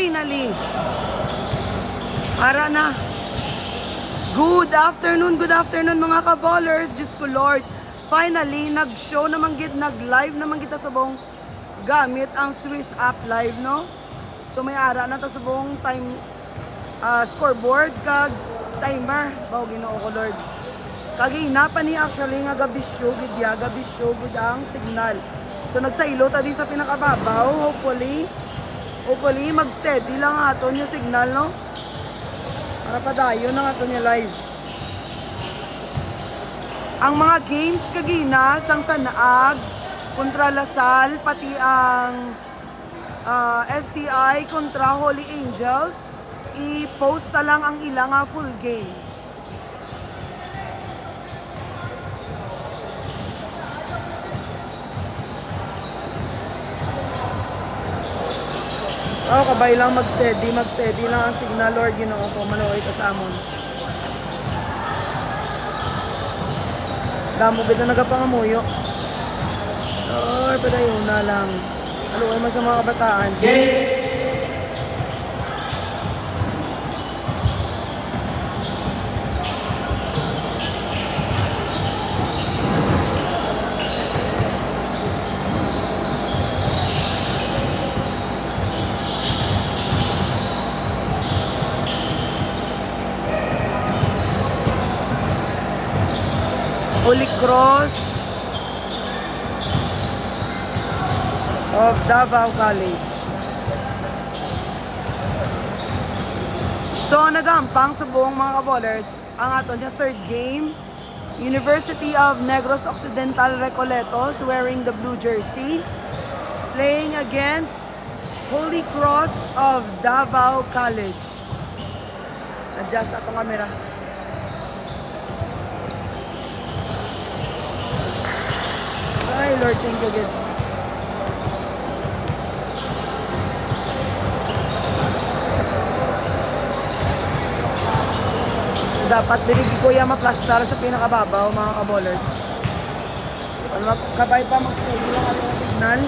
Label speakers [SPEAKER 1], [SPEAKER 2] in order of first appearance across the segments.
[SPEAKER 1] finally. Ara na. Good afternoon mga kaballers. Diyos ko Lord. Finally, nag-show naman gid, nag-live naman kita sa buong gamit ang Swiss app live, no? So may ara na ta sa buong time scoreboard kag timer. Bao Ginoo ko Lord. Kagihinapan ni actually nga gabi show gid ang signal. So nagsailo ta di sa pinakababaw. Hopefully mag-steady lang aton yung signal, no? Para padayon ang aton yung live. Ang mga games kagina sang Sanaag kontra Lasal, pati ang STI kontra Holy Angels, i-post na lang ang ilang full game. Oh, kabay lang mag-steady lang ang signal, Lord Ginoo ko, maluoy ka sa amon. Damo gid na nagapangamuyo. Lord, padayon na lang. Maluoy man sa mga kabataan. Holy Cross of Davao College. So nagampang sa buong mga kaballers ang aton yung third game. University of Negros Occidental Recoletos wearing the blue jersey, playing against Holy Cross of Davao College. Adjust atong camera. Ay, Lord, thank you again. Dapat biligi ko yung maplastar sa pinakababaw, mga kaballers. Kabay pa mag-steady lang ang signal.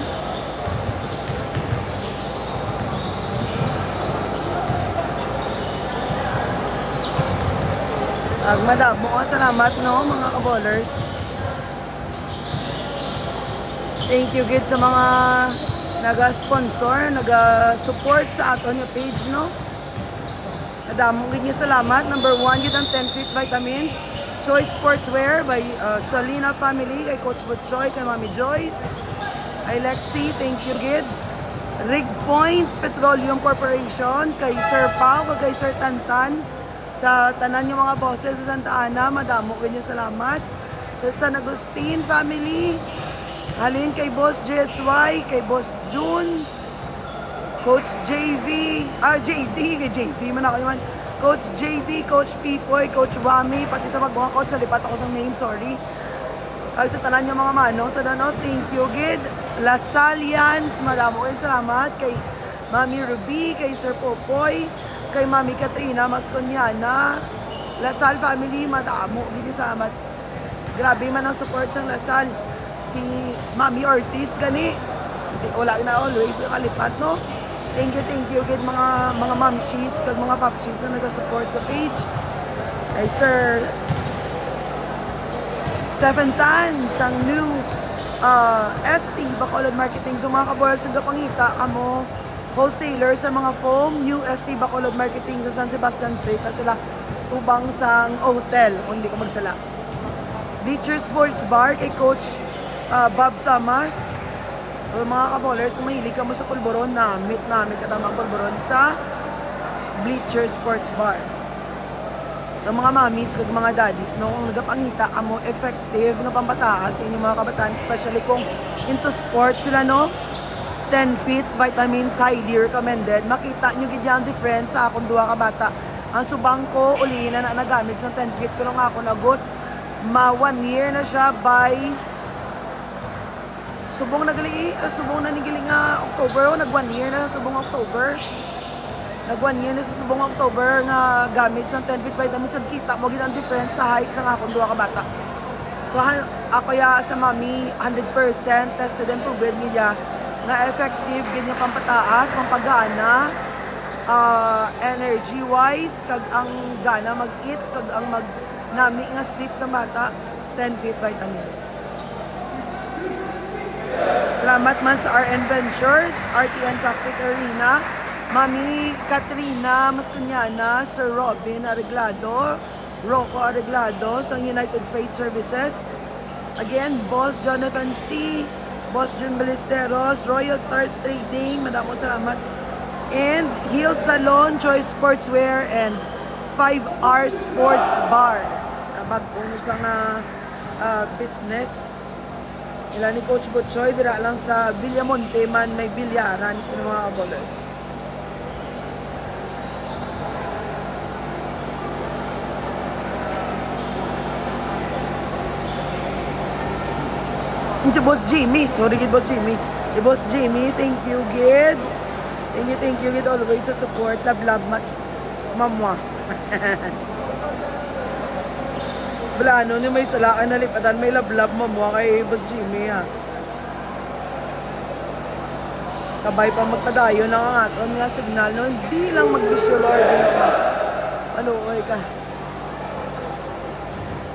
[SPEAKER 1] Agmadabo ka, salamat, no, mga kaballers. Thank you gid sa mga naga-sponsor, naga-support sa aton yung page, no? Adamong gid niya salamat. Number 1 gid ang 10 Fit Vitamins, Choice Sportswear by Salina Family, kay Coach Butchoy, kay Mami Joyce, kay Lexi, thank you gid. Rig Point Petroleum Corporation, kay Sir Pao, kay Sir Tantan, sa tanan yung mga bosses sa Santa Ana, madamo gid niya salamat. Sa San Agustin Family, halin kay Boss JSY, kay Boss June, Coach JD, man ako naman, Coach JD, Coach Pipoy, Coach Wami, pati sa mga coach, sa lipat ako sa name, sorry. Kaya sa tanan yung mga manong, thank you, gid. Lasalians, madamo kayo salamat, kay Mami Ruby, kay Sir Popoy, kay Mami Katrina Masconiana, Lasal family, madamo, gid salamat. Grabe man ang support sa Lasal. Si Mami Ortiz gani, wala na always kalipat, no? Thank you gid mga mamshies kag mga papshies na naga-support sa page. Ay Sir Stephen Tan sang new ST Bacolod Marketing. So mga kaballers, nagapangita kamo wholesaler sa mga foam, new ST Bacolod Marketing sa San Sebastian Street, na sila tubang sang hotel, hindi ko magsala. Bleacher Sports Bar kay Coach Bob Thomas. Mga kaballers, kung mahilig ka mo sa pulburon, namit katamang pulburon sa Bleacher Sports Bar. Ng mga mamis kag mga daddies, no, kung nagapangita ka mo effective na pambataas sa inyong mga kabataan, especially kung into sports sila, no? 10 Fit Vitamins, highly recommended. Makita nyo gid yung difference sa akong duwa ka bata. Ang subang ko uli na nagamit sa 10 Fit, pero nga ako nagot 1 year na siya by subong na nigiling nga October, nag 1 year na sa subong October. Nag 1 year na sa subong October nga gamit sa 10 Fit Vitamins. Kita mo gid ang difference sa height sa akong duwa ka bata. So ako ya sa mami 100% tested and proven niya nga effective gid yung pampataas, pampagana energy wise kag ang gana mag-eat kag ang nami nga sleep sa bata 10 feet vitamins. Salamat man sa RN Ventures, RTN Cockpit Arena, Mami Katrina Mascuñana, Sir Robin Arreglado, Rocco Arreglado sa United Freight Services. Again, Boss Jonathan C, Boss Jun Ballesteros, Royal Star Trading, madamo salamat. And Heel Salon, Choice Sportswear, and 5R Sports Bar. Mag-uno sa nga business. Ila ni Coach Butchoy, dira lang sa Villamonte man may bilyaran sa mga bowlers. Si Boss Jimmy, sorry kid Boss Jimmy. Si Boss Jimmy, thank you kid. Thank you kid always sa support. Love much. Mamwa. Wala ano, may salaan na lipatan, may love mamwa kay Boss Jimmy ha. Kabay pa magpadayo na ang aton nga signal no, hindi lang mag-visual order na ano, okay ka.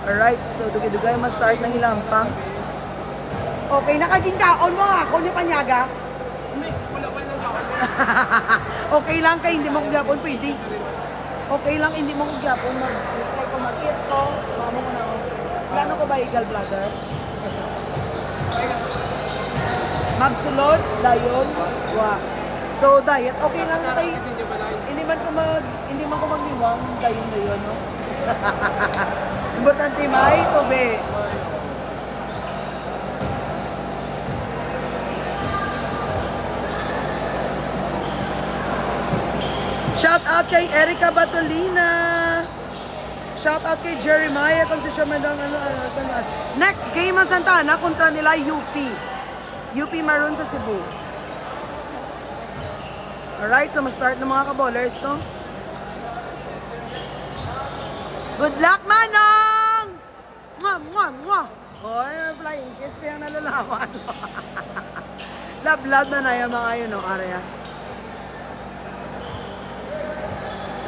[SPEAKER 1] Alright, so dugay-dugay ma-start ng ilampang. Okay, nakaging kaon mo ako ni Panyaga? Hindi, wala lang kaon. Okay lang kay hindi mo kugyapon pwede. Okay lang hindi mo kugyapon mag-eat ko. Mamo ko na ako. Plano ko ba gallbladder? Magsulod, dayon, wa. So diet, okay lang kay hindi man ko magniwang dayon no. Importante may tobe. Shout out kay Erica Batolina. Shout out kay Jeremiah Concepcion Mendang Next game ang Santa Ana kontra nila UP. UP Maroon sa Cebu. Alright, so ma-start ng mga ka-bowlers to. Good luck, Manong! Mwah, mwah, mwah! Oy, flying kiss pa yung nalalaman. Love na yung mga yun, no, area.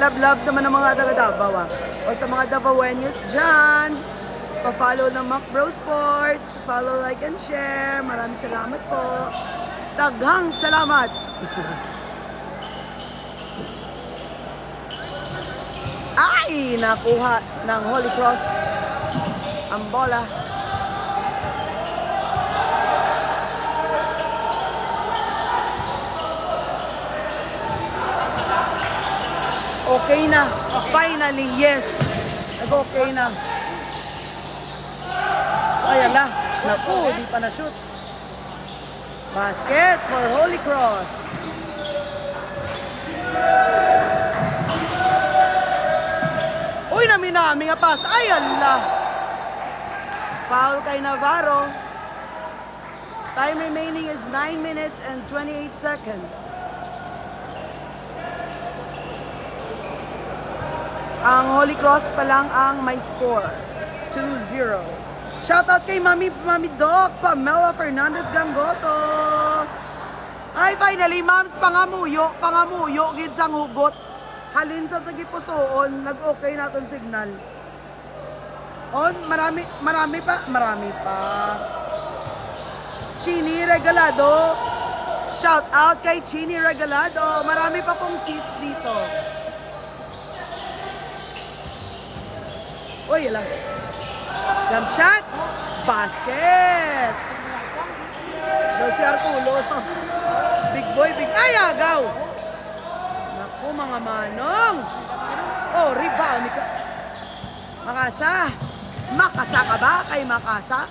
[SPEAKER 1] Love naman ng mga taga-Davao, ah. O sa mga Davaoenos dyan, pa-follow ng Mac Bro Sports, follow, like, and share. Maraming salamat po. Daghang salamat! Ay! Nakuha ng Holy Cross ang bola. Okay na. Finally, yes. Nag-okay na. Ayan na. Naku, di pa na-shoot. Basket for Holy Cross. Uy, naminami nga pass. Ay, ala. Foul kay Navarro. Time remaining is 9 minutes and 28 seconds. Ang Holy Cross pa lang ang may score. 2-0. Shoutout kay Mami Doc, Pamela Fernandez Gangoso. Ay, finally, Mams, pangamuyo, gid sang hugot. Halin sa tagipusoon, nag-okay naton signal. On, marami pa. Chini Regalado. Shoutout kay Chini Regalado. Marami pa pong seats dito. Uy, yun lang. Jump shot. Basket. So, si Artulo. Big boy, ay, agaw. Naku, mga manong. Oh, rebound. Makasa. Makasa ka ba? Kay Makasa.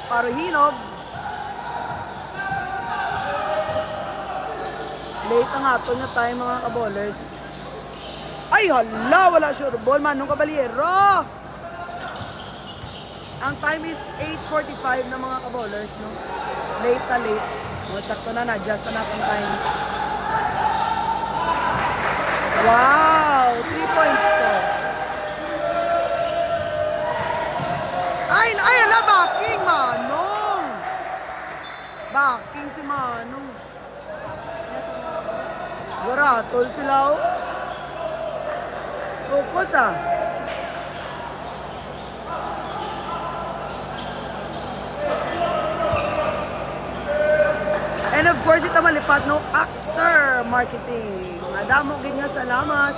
[SPEAKER 1] Paruhinog. Late ang ato na tayo, mga ka-bowlers. Ay, hala. Wala sure ball. Manong Caballero. Ang time is 8:45 na mga ka-bowlers, no? Late. O, sakto na, na-adjust na natin time. Wow! 3 points to. Ay, ala, backing, Manong! Backing si Manong. Garatol sila, oh. Focus ah. And of course, ito malipat no Axter Marketing. Adamo gid nga salamat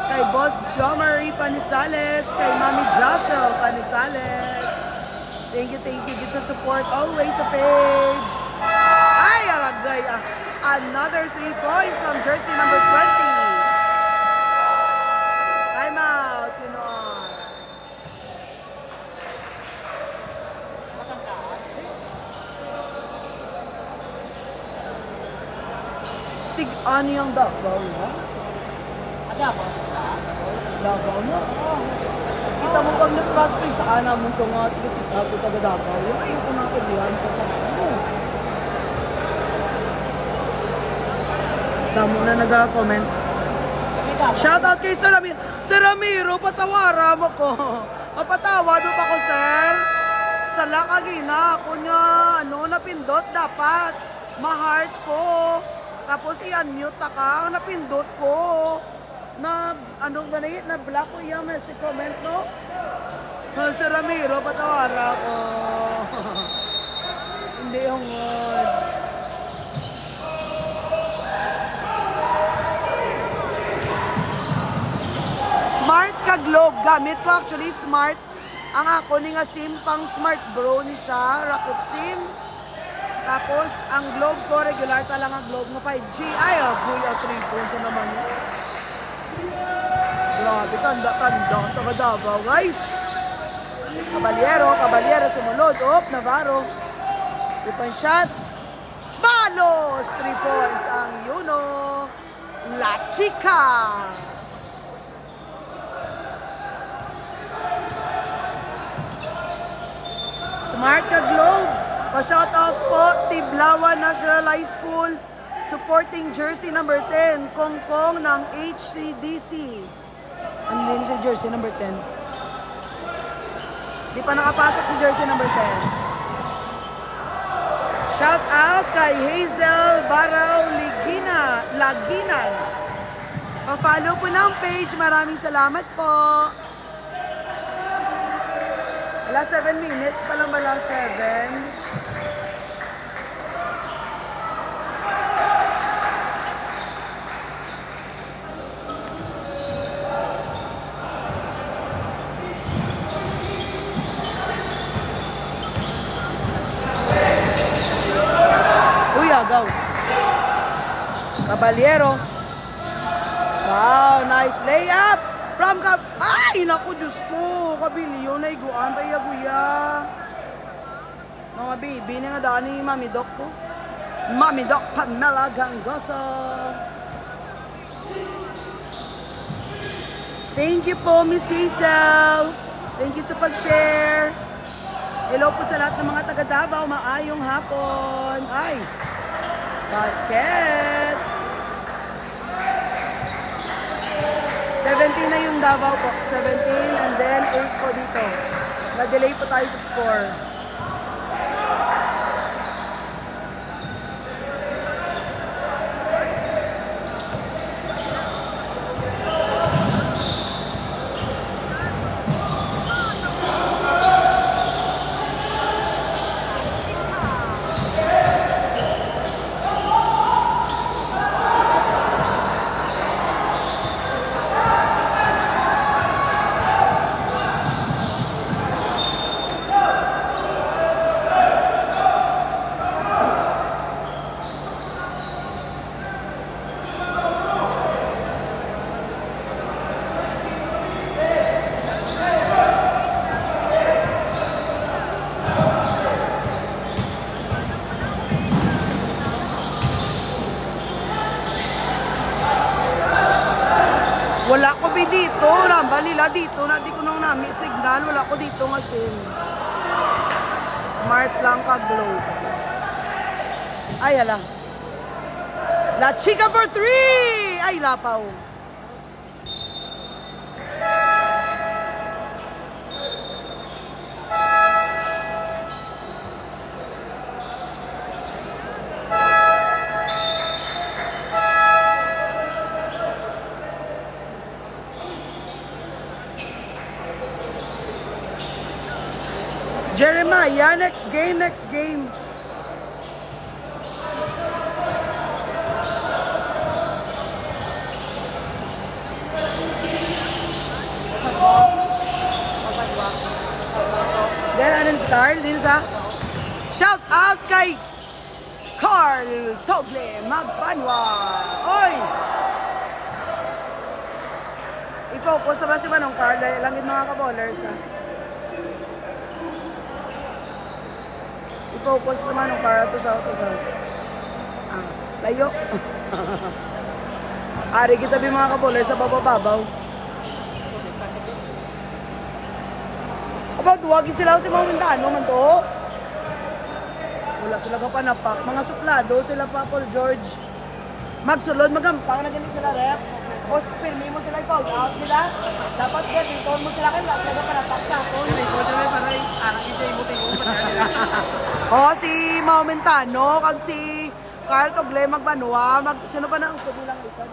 [SPEAKER 1] kay Boss Jomery Panisales, kay Mami Jocelyn Panisales. Thank you gid sa support always sa page. Ay, aragay ah. Another 3 points from jersey number 20. I'm out, you know. Tig-ano yung Davao, no?
[SPEAKER 2] Davao sila?
[SPEAKER 1] Davao mo? Kita mo pag nag-practice, ana mo ito nga, tig-tig-tig ako taga Davao. Yung ayaw ko na kadihan sa tsaka mo. Damo na nag-comment. Shoutout kay Sir Ramiro. Sir Ramiro, patawara mo ko. Mapatawad mo pa ko, sir. Sa lakagina, ako niya, napindot dapat. Ma-heart ko. Tapos i-unmute na ka, napindot ko. Na, ganit, na black ko yung si comment, no? Sir Ramiro, patawara ko. Hindi yung Smart ka globe. Gamit ko actually smart. Ang ako ni nga SIM pang smart bro ni siya. Rocket SIM. Tapos ang globe ko, regular lang ang globe ng 5G. Ay, buya 3 points naman yun. Grabe, tanda-tanda. Taga Davao, guys. Caballero, sumunod. Navarro. 3-point shot. Balos! 3 points ang Yuno. La Chica. Smart ka globe. Pa-shoutout po, Tiblawan National High School, supporting jersey number 10, Kongkong ng HCDC. Ano din si jersey number 10? Di pa nakapasok si jersey number 10. Shoutout kay Hazel Barao Laginan. Pa-follow po ng page. Maraming salamat po. Last 7 minutes pa lang ba last 7? Uy, agaw. Caballero. Wow, nice layup. From ay, naku, Diyos ko. Kabiliyo na iguan pa guya. Mga baby na nga daan ni Mami Doc ko. Mami Doc Pamela Gangoso. Thank you po, Miss Hazel. Thank you sa pag-share. Hello po sa lahat ng mga taga Davao. Maayong hapon. Ay, basket. 17 na yung Davao po. 17 and then 8 po dito. Na-delay po tayo sa score. Wala ko dito, namba nila dito, na di ko nang nami signal, wala ko dito nga SIM. Smart lang ka globe. Ay, ala. La Chica for 3! Ay, lapaw. Maya, next game, next game. Then, anong Carl? Din sa shout out kay Carl Togle Magbanwa. Oy! I-focus na ba si Manong Carl? Dahil lang yung mga ka-ballers, ha? I-focus sa Manong Carl. Ito sa. Ah, layo. Ari kita bi mga ka-ballers sa babababaw. About wagi sila si Mamintano man to. Wala sila ka panapak. Mga suplado sila pa Paul George. Magsulod, magampang na ganit sila rep. O pirmi mo sila i-foul out nila. Dapat ganito mo sila kayo. Wala sila ka panapak sa ako. O si Mamintano, kag si Carl Togle Magbanwa. Sino pa na ang pwede lang isa?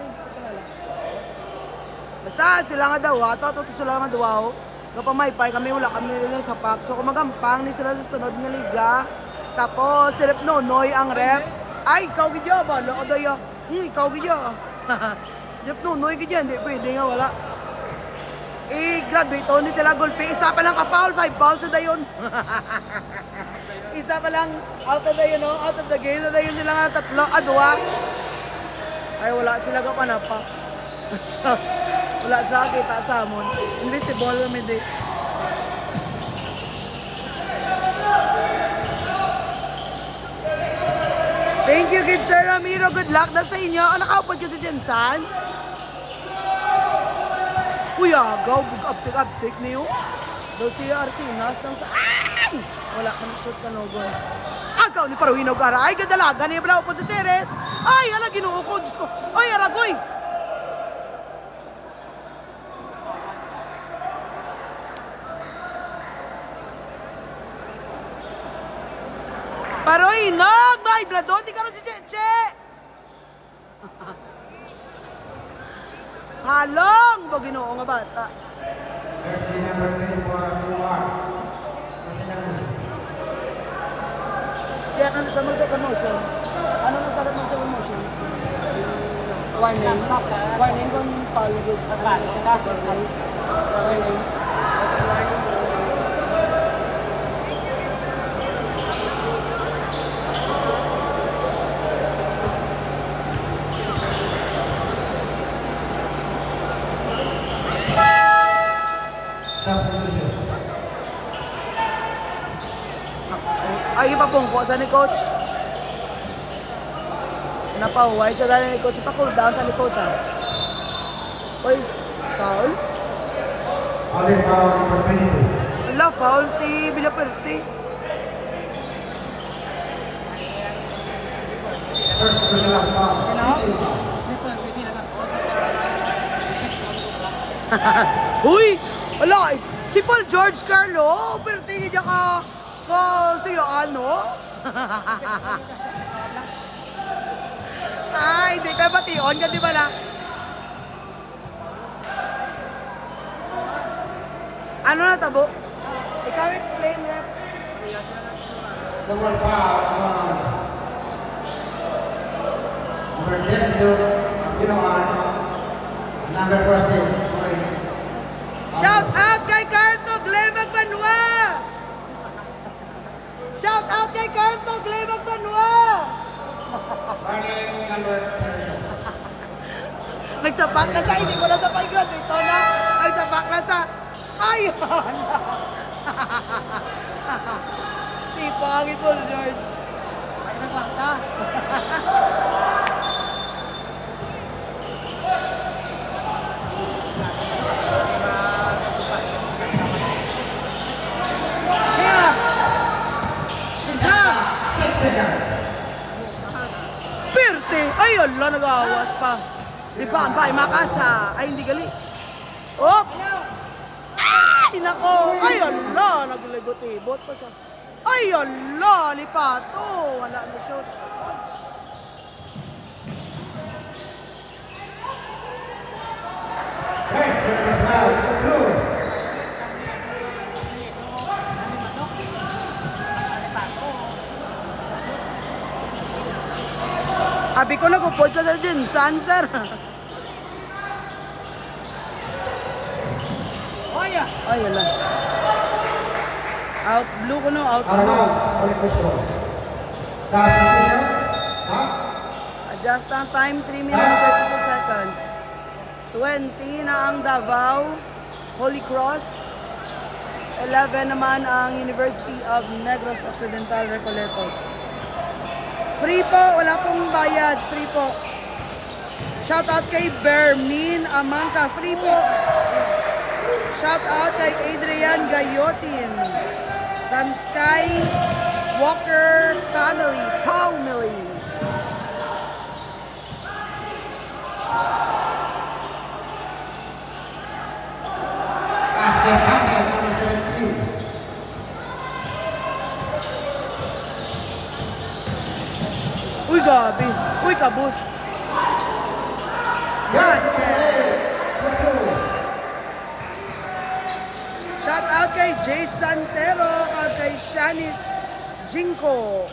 [SPEAKER 1] Basta sila nga daw. Ato sila nga daw. Kapamaypay kami, wala kami rin sa pack. So kumagampang ni sila sa sunod nga liga. Tapos si Rep Nonoy ang rep. Ay, ikaw gidyo ba? Loko dayo. Ikaw gidyo. Rep Nonoy gidyo, hindi pwede nga wala. I-graduate ni sila gulpi. Isa pa lang ka-foul, 5 fouls na dayon. Isa pa lang out of the, out of the game na dayon sila nga tatlo, adwa. Ay, wala sila ka panapak. Wala sila kita sa amon. Invisible kami di. Thank you, good Sir Ramiro. Good luck na sa inyo. Nakaupad ka si Jensan? Uy, agaw. Uptik niyo. Daw si Arsinas nang sa... Ay! Wala kang shoot ka no, boy. Agaw ni Paruhinog Ara. Ay, gadalaga niya pala upad sa Ceres. Ay, hala, ginuo ko. Diyos ko. Ay, Aragoy. Paroy, nog! May bladon! Di ka rin si Cheche! Halong! Baginoo nga bata.
[SPEAKER 3] Jersey number 24,
[SPEAKER 1] Kaya ka nasama sa promotion. Ano nasarap mo sa promotion? Warning. Warning kung follow good. Warning. Ay, ipapungko sa ni Coach. Napahuway sa dali ni Coach. Ipa-cool down sa ni Coach, ha? Uy, foul?
[SPEAKER 3] Other foul number 22.
[SPEAKER 1] Wala, foul si Villaperte.
[SPEAKER 3] First personal foul.
[SPEAKER 1] Uy! Wala, si Paul George Carlo. Pero tingin niya ka siya ano? Ay, hindi ka bation ka, di ba lang? Ano na tabo? Ikaw explain, Rep.
[SPEAKER 3] The one foul on number 32, Pinoan, and number 14, sorry.
[SPEAKER 1] Shout out kay Carto Glebag Banwa! Shout out kay Carto Glebag Banwa!
[SPEAKER 3] Warning number 32.
[SPEAKER 1] Nagsapak na sa, hindi mo na sa pag-graduate. Ito na, nagsapak na sa, ayun! Sipagin mo, George.
[SPEAKER 2] Ay, nagpang ka.
[SPEAKER 1] Perte! Ay, ala, nag-awas pa. Di ba, ang bahay makasa. Ay, hindi gali. Op! Ay, nako! Ay, ala, naglibot-ibot pa sa... Ay, ala, lipato. Wala na shoot.
[SPEAKER 3] First foul, 2.
[SPEAKER 1] Sabi ko nagupod ka sa Jinsan, sir.
[SPEAKER 2] Oya!
[SPEAKER 1] Ay, wala. Out blue ko no, out
[SPEAKER 3] Out of
[SPEAKER 1] blue.
[SPEAKER 3] bounds. Ulit push ball. Substitution. Stop.
[SPEAKER 1] Adjust ang time, 3 minutes 32 seconds. 20 na ang Davao, Holy Cross. 11 naman ang University of Negros Occidental, Recoletos. Free po, wala pong bayad, free po. Shout out kay Bermin Amangka, free po. Shout out kay Adrian Gayotin from Sky Walker Family, Palmily.
[SPEAKER 3] Basket counted, number 17.
[SPEAKER 1] Uy, gabi. Uy, kabus. Basket. Shout out kay Jade Santero at kay Shanice Jinko.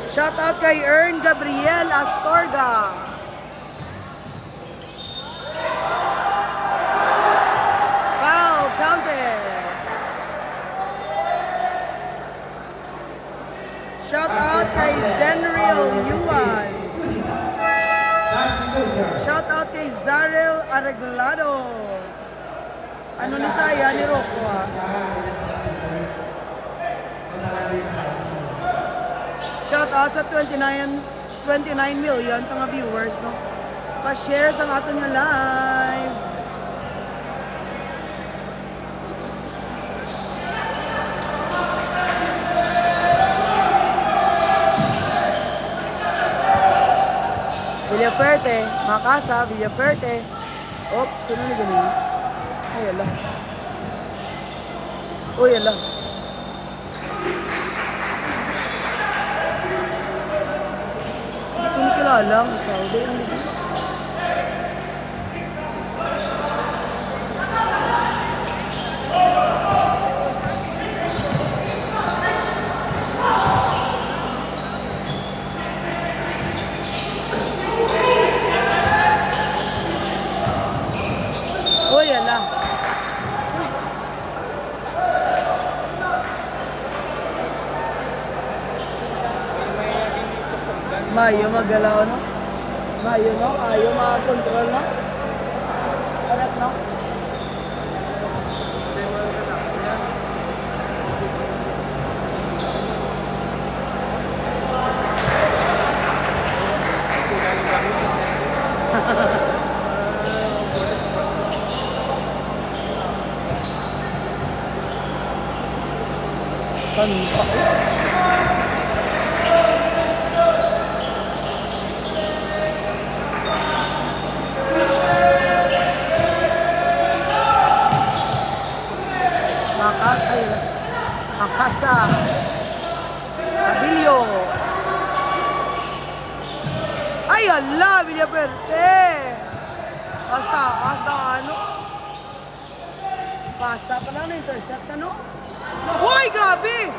[SPEAKER 1] Shout out kay Ern Gabriel Astorga. Foul counted. Shout out kay Denriel Yuan. Shout out kay Zarel Arreglado. Ano ni saya ni Rocco ah? Shout out sa 29 million mga viewers no. Pa-share sa ato nga live. Villaferte, Macasa, Villaferte. Oops, sino na ganun? Ay, ala. Uy, ala. Kung kilala ang Saudi, ang libo. Uy, ala. Mayo magalaw no? Mayo no? Ayaw mag-control no? Correct no? Tanpa. Makasa. Abilio. Ay, ala, Villaferte. Basta ano? Pasa pa lang na-intercept ano? Uy, grabe!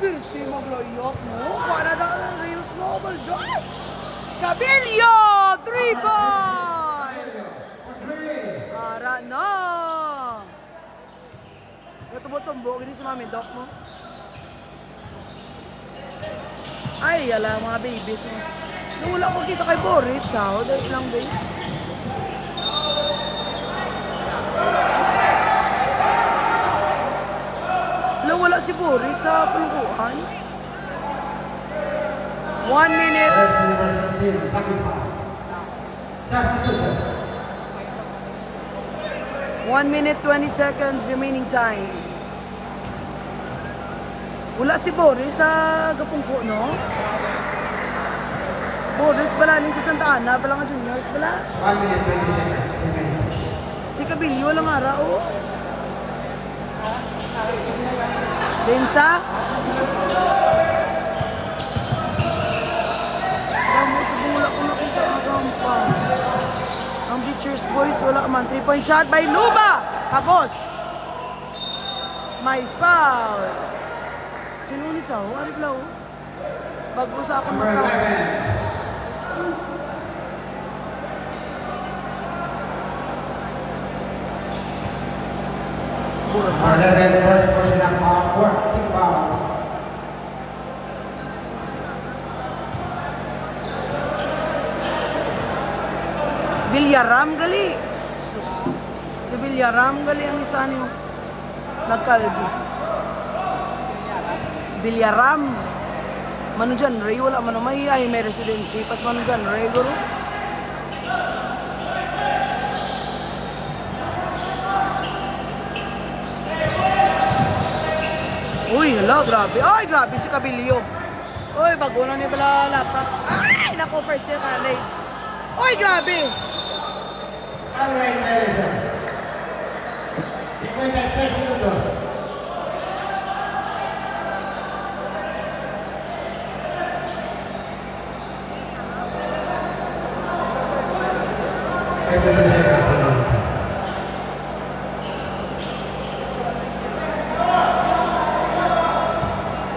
[SPEAKER 1] Pirti magloyok mo. Para na ka ng real snowball, George! Cabilio! 3 points! Para na! Ito mo tumbo, gini si Mami Doc mo. Ay, ala mga babies mo. Nung wala ko kita kay Boris, ha? O, dahil lang ba yun? Wala si Boris sa pulunguan. 1 minute. 1 minute 20 seconds remaining time. Wala si Boris sa Gapungko, no? Boris bala rin sa Santa Ana, bala nga juniors, bala?
[SPEAKER 3] 1 minute 20 seconds remaining.
[SPEAKER 1] Si Cabilio lang araw, oh. Densa? Alam mo, sa bumula ko nakita ang gampang. Ang Bleachers boys, wala man. 3-point shot by Luba! Tapos! May foul. Sinunis ako. Arip lang. Bago sa akong
[SPEAKER 3] Number
[SPEAKER 1] mata.
[SPEAKER 3] 11, first person at foul, 4 fouls.
[SPEAKER 1] Villaram gali. Si Villaram gali ang isa niyo. Nagkalbi. Villaram. Mano dyan, Ray, wala man may ay may residency. Pas mano dyan, Ray, guru. Uy, hala, grabe. Ay, grabe si Cabilio. Uy, bago na niya pala laptop. Ay, naku, first year college. Uy, grabe.
[SPEAKER 3] Alright, Melissa. 53 minutos.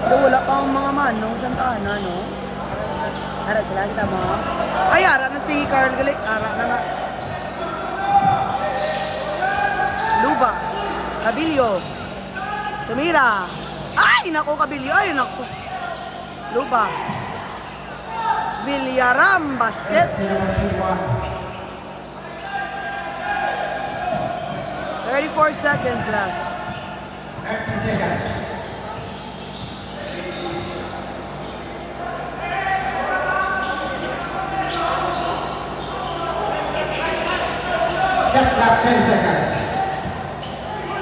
[SPEAKER 1] Wala pa ang mga manong Santa Ana, no? Ara sila, kita mo. Ay, ara na si Carl Gali. Ara na na. Luba. Cabilio. Tumira. Ay, naku, Cabilio. Ay, naku. Luba. Villaram, basket. 34 seconds left.
[SPEAKER 3] 30 seconds. Shot clock 10 seconds.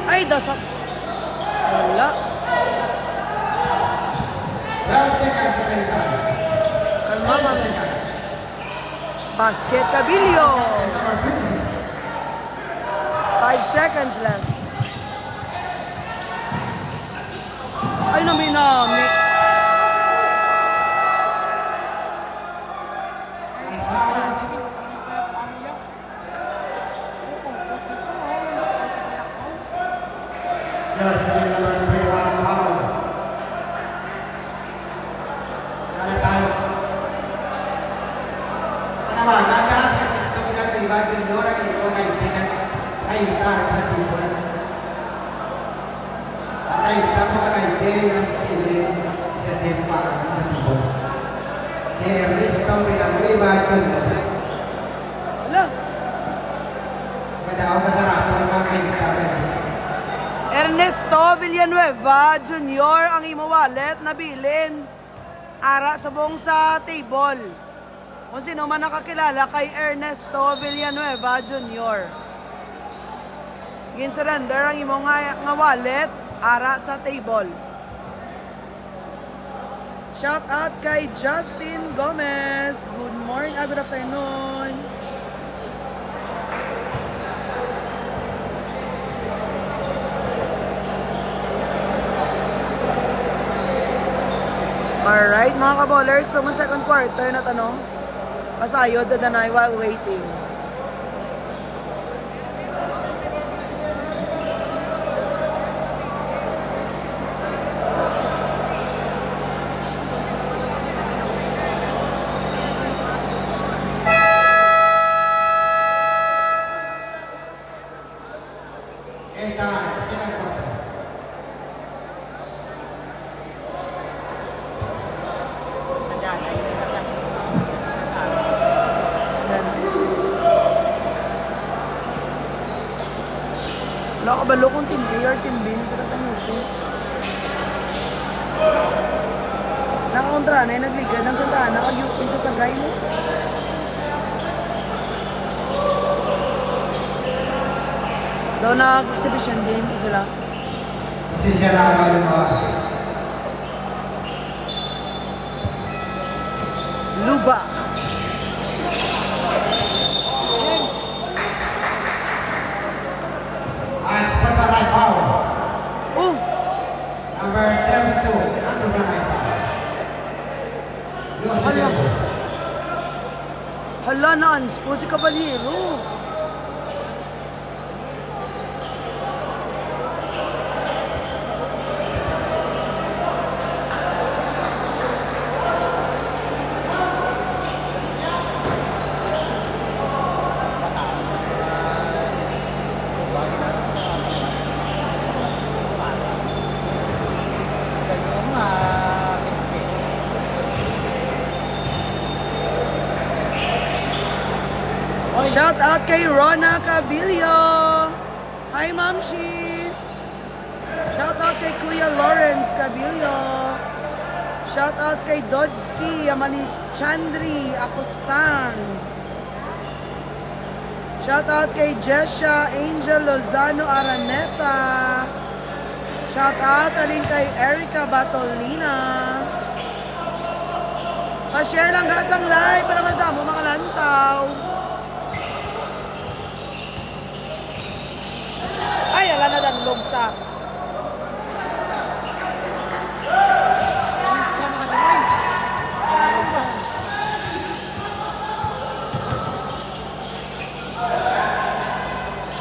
[SPEAKER 1] Ay, dasak. Wala.
[SPEAKER 3] 12 seconds American.
[SPEAKER 1] Kalma,
[SPEAKER 3] 10
[SPEAKER 1] mami.
[SPEAKER 3] seconds.
[SPEAKER 1] Basket, Cabilio.
[SPEAKER 3] Number 50.
[SPEAKER 1] 5 seconds left. Ay, naminami.
[SPEAKER 3] Yes, number 3, foul. Nada tayo. Panaman, nataas ka gusto ko natin ibagin nyo na ito na itinan ay itarang sa tipon. At ay itang mga kaiteri ang piling sa timpa sa tipon. Si Ernesto Villanueva Jr.
[SPEAKER 1] Wala.
[SPEAKER 3] Madao ka sa rapon ka kaitari.
[SPEAKER 1] Ernesto Villanueva Jr. ang imo wallet na bilin ara sa buong sa table. Kung sino man nakakilala kay Ernesto Villanueva Jr. Gin-surrender ang imo nga wallet ara sa table. Shout out kay Justin Gomez. Good morning, good afternoon. Alright mga ka-ballers, so mga second quarter na tanong. Pasayod na danay while waiting.
[SPEAKER 3] Second quarter.
[SPEAKER 1] Wala ka balo kung team A or team B sa kasamusin. Nakakontra na yung nagligad ng Santa Ana kag-UP sa Sagay mo. Daw nag-exhibition game sila.
[SPEAKER 3] Sisira ka yung mga
[SPEAKER 1] Luba.
[SPEAKER 3] as per the right foul.
[SPEAKER 1] Oh!
[SPEAKER 3] Number 32, as per the right foul. Yosef
[SPEAKER 1] Hala.
[SPEAKER 3] Debo.
[SPEAKER 1] Hala, nans po si Caballero. Shout out kay Rona Cabilio. Hi, Mamshi. Shout out kay Kuya Lawrence Cabilio. Shout out kay Dodski Yamani Chandri Acostan. Shout out kay Jesha Angel Lozano Araneta. Shout out alin kay Erica Batolina. Pa-share lang guys ang live para mas damo makalantaw. Ay, ala na danlog sa.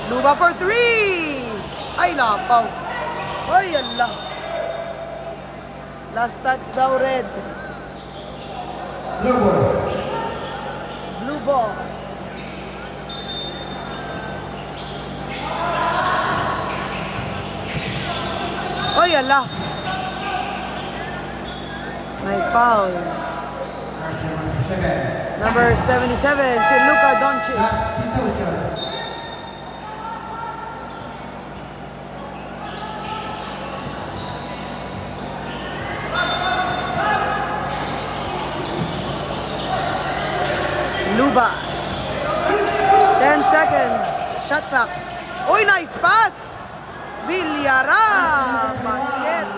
[SPEAKER 1] Luba for 3. Ay, lapaw. Ay, ala. Last touch daw, red.
[SPEAKER 3] Blue ball.
[SPEAKER 1] Blue ball. Ay, ala. May foul. Number 77, si Luka Doncic. Luba. 10 seconds. Shot clock. Uy, nice pass. Villarreal. Basket.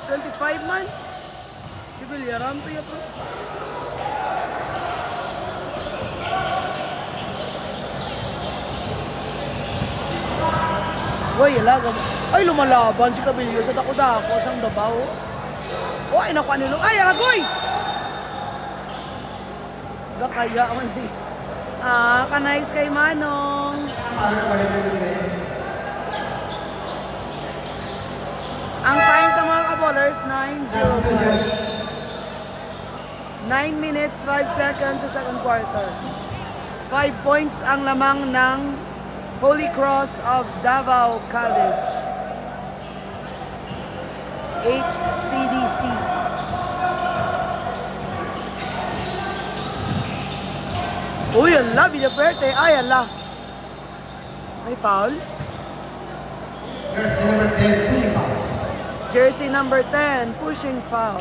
[SPEAKER 1] 25 man. Si Villarreal to ya, bro. Uy, alaga. Ay, lumalaban si Cabillo sa dako-dako sa Davao. Uy, nakuha nilo. Ay, alagoy! Kaya man si kanais kay Manong. Ang time to mga ka-ballers 9:01. 9 minutes 5 seconds sa second quarter. 5 points ang lamang ng Holy Cross of Davao College, HCDC. Uy, ala, Villafuerte. Ay, ala. May foul?
[SPEAKER 3] Jersey number 10, pushing foul.
[SPEAKER 1] Jersey number 10, pushing foul.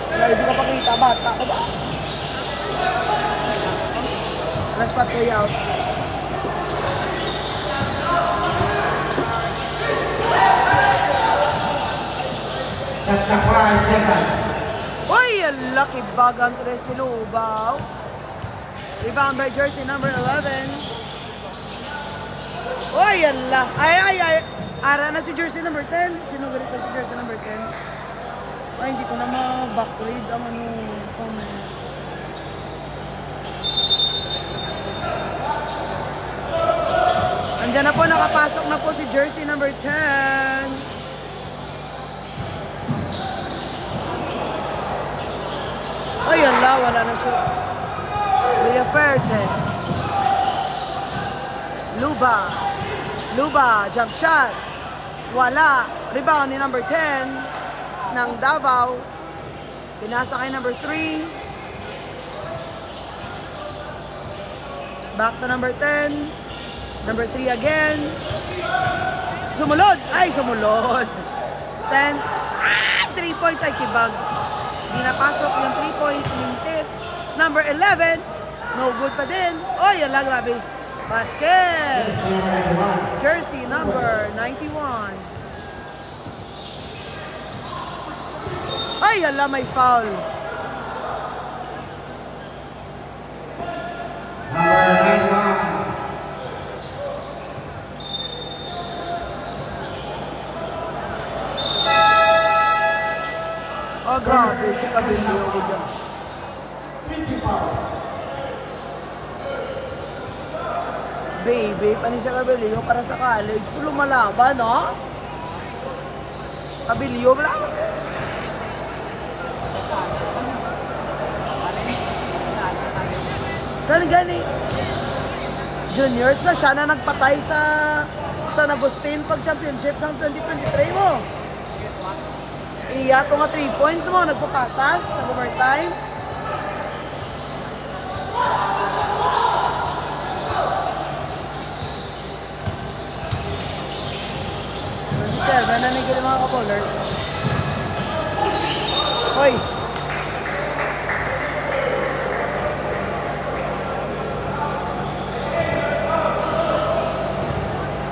[SPEAKER 1] Wala, hindi ka pakita. Bata ka ba? Last spot way out.
[SPEAKER 3] At the 5 seconds.
[SPEAKER 1] Uy, lucky bag ang tres ni Lubaw. Rebound by jersey number 11. Uy, ala. Ay. Ara na si jersey number 10. Sino ganito si jersey number 10? Ay, hindi ko na ma-backread ang ano comment. Andiyan na po, nakapasok na po si jersey number 10. Ay, ala, wala na siya. Villafuerte. Luba, jump shot. Wala. Rebound ni number 10 ng Davao. Pinasa kay number 3. Back to number 10. Number 3 again. Sumulod. Ay, sumulod. 10. 3 points ay kibag. Hindi napasok yung 3 points, mintis. Number 11, no good pa din. Oh, yan lang, grabe. Basket. Jersey number 91. Ay, yan lang, may foul.
[SPEAKER 3] Number 91.
[SPEAKER 1] Oh, grabe, si Cabillo ko dyan.
[SPEAKER 3] 20 fouls.
[SPEAKER 1] Baby, pani siya Cabillo para sa college. Kung lumalaban, no? Cabillo, wala. Gani. Juniors na siya na nagpatay sa Nabustin pag championship sa 2023 mo. Iya, ito nga 3 points mo, nagpapatas, nag-overtime. Sir, nananigil mga ka-bowlers. Hoy!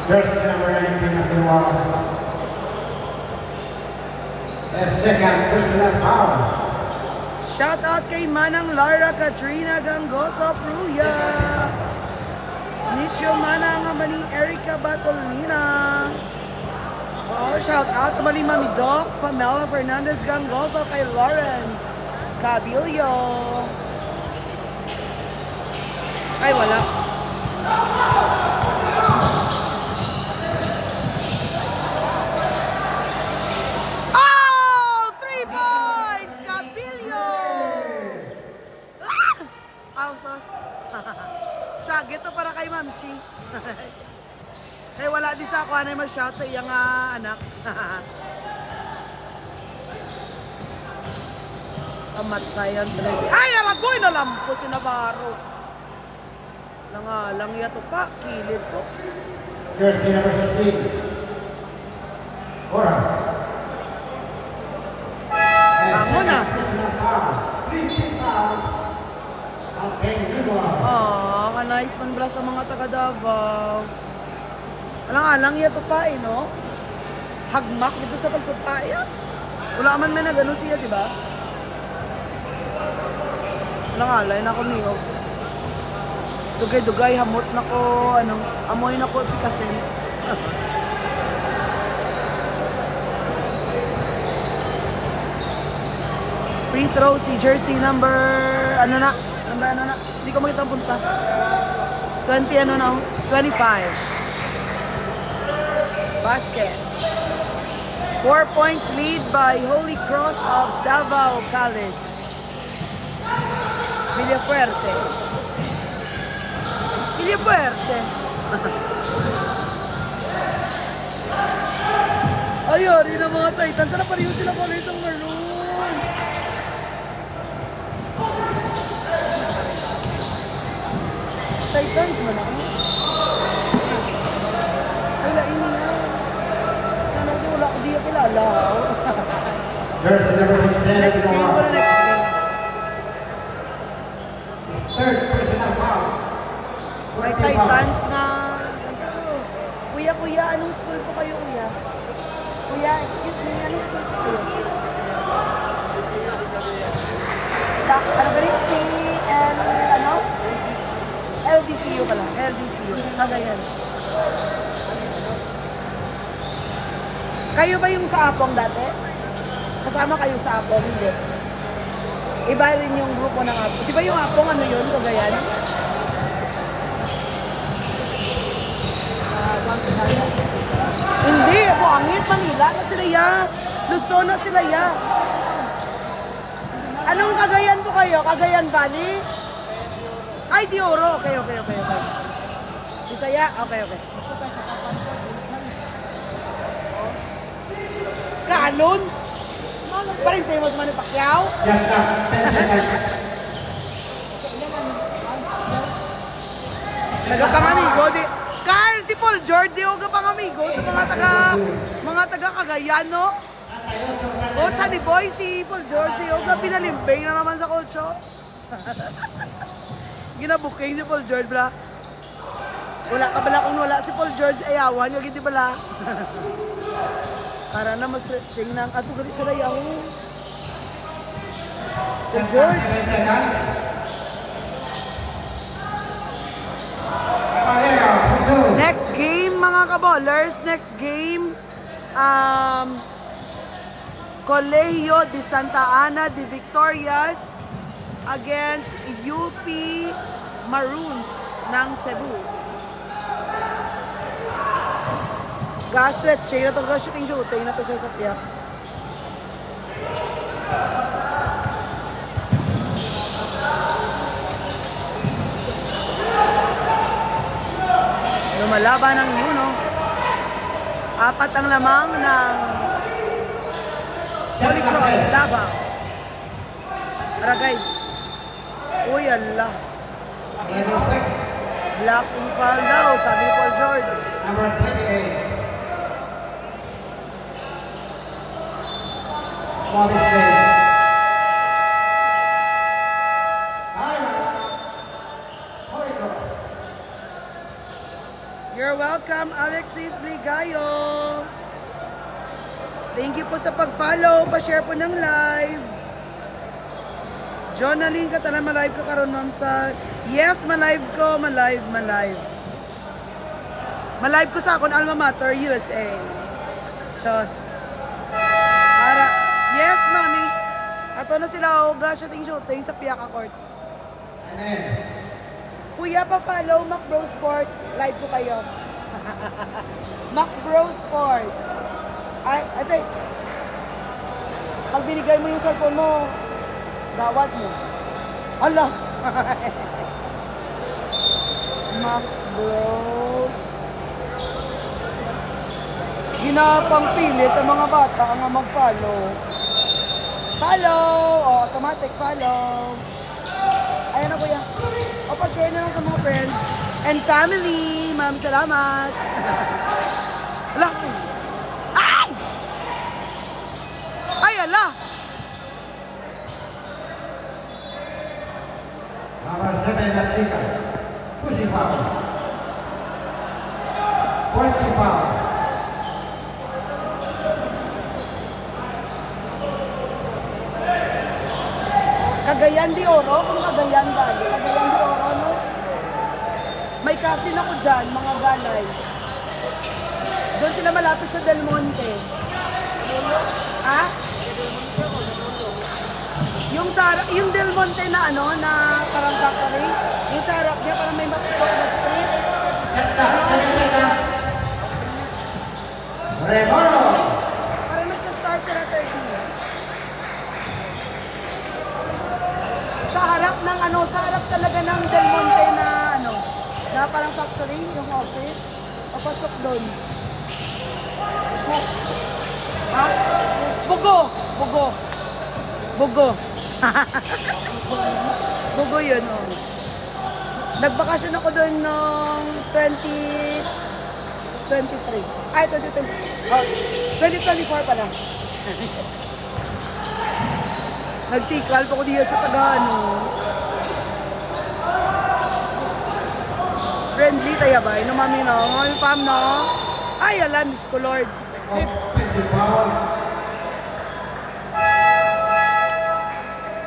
[SPEAKER 3] Jersey number 19 of the wall. Second personal foul.
[SPEAKER 1] Shout out kay Manang Lara Katrina Gangoso Pruya. Nisyo Manang Amani Erica Batolina. Oh, shout out naman ni Mami Doc Pamela Fernandez Gangoso kay Lawrence Cabillo. Ay, wala. Gito para kay Mamsi. Kaya wala din sa ako na ma-shout sa iyang anak. Amatayan pala siya. Ay, aragoy na lampo si Navarro. Lang yato pa, kilid ko.
[SPEAKER 3] Jersey number 16. Ora.
[SPEAKER 1] Amo na.
[SPEAKER 3] Personal foul. 3 team fouls.
[SPEAKER 1] Nice man bala sa mga taga Davao. Alang-alang yato pa no? Hagmak dito sa pagtutaya. Wala man may nagano siya, di ba? Alang-alay na ako niyo. Dugay-dugay, hamot na ko, amoy na ko pikasin. Free throw si jersey number, hindi ko makita ang punta. 25. Basket. 4 points lead by Holy Cross of Davao College. Villafuerte. Ayun, yun ang mga Titans. Sana pa rin sila pala isang maroon. Titans man ako. Wala ini na. Wala ko di kilala.
[SPEAKER 3] Jersey number 16.
[SPEAKER 1] Next game or next game?
[SPEAKER 3] Third personal foul.
[SPEAKER 1] May Titans na. Kuya, anong school po kayo, kuya? Kuya, excuse me, anong school po kayo? Ano ba rin? LDCU pala. LDCU. Cagayan. Kayo ba yung sa Apong dati? Kasama kayo sa Apong? Hindi. Iba rin yung grupo ng Apong. Di ba yung Apong ano yun? Cagayan? Hindi. Buangit. Manila na sila ya. Luzon na sila ya. Anong Cagayan po kayo? Cagayan Valley? Ay, di Oro. Okay. Bisaya? Okay. Kanon? Parin tayo mag-Manny Pacquiao? Nagapangamigo. Carl, si Paul George, yung nagapangamigo. Mga taga Cagayan, no? Coach ni Boy, si Paul George, yung pinalimbing na naman sa coach. Ginabuking si Paul George, bla. Wala ka bala kung wala si Paul George, ayawan, yung hindi bala. Para na ma-stretching ng atugali sa layaw. Paul George. Next game, mga kaballers, next game, Colegio de Santa Ana de Victorias against UP Maroons ng Cebu. Ga-stretching na ito, shooting na ito sa sapyak. Lumalaban ng Yuno. 4 ang lamang ng Holy Cross, Davao. Aragay. Uy, Allah. Blocking foul daw, sabi ni Paul George.
[SPEAKER 3] Number 28. For this game. Holy Cross.
[SPEAKER 1] You're welcome, Alexis Ligayo. Thank you po sa pag-follow. Pa-share po ng live. Jonaline, katalan ma-live ka karon ma'am sa... Yes, ma-live ko. Ma-live. Ma-live ko sa akong alma mater, USA. Chos. Ara. Yes, mami. Ato na sila shooting sa Piaka Court.
[SPEAKER 3] Amen.
[SPEAKER 1] Kuya, pa-follow Macbro Sports. Live ko kayo. Macbro Sports. Ay, ate. Pag binigay mo yung cellphone mo, gawad mo. Ala! Macbros. Ginapang pilit ang mga bata ang mag-follow. Follow! O, automatic follow. Ayan na kuya. O, pa-share na lang sa mga friends and family. Ma'am, salamat. Ala! Ay! Ay, ala!
[SPEAKER 3] Number 7, La Chica. Pussy foul. 40 fouls.
[SPEAKER 1] Cagayan de Oro, kung Cagayan dali. Cagayan de Oro, no? May kasin ako dyan, mga ganay. Doon sila malapit sa Del Monte. Ha? Yung Del Monte na ano, na parang factory, yung sa harap niya parang may matukot na street.
[SPEAKER 3] Set. Remoro.
[SPEAKER 1] Parang nagsa-start sila 30. Sa harap ng ano, sa harap talaga ng Del Monte na ano, na parang factory, yung office, papasok doon. Ha? Bugo! Bugo yun, oh. Nagbakasyon ako doon noong 2023. Ay, 2020. Oh, 2024 pala. Nagtikal pa ko diyan sa Tagano. Friendly tayo ba? No, mami, no? Mami, pam, no? Ay, alam, Diyos ko, Lord.
[SPEAKER 3] Offensive foul.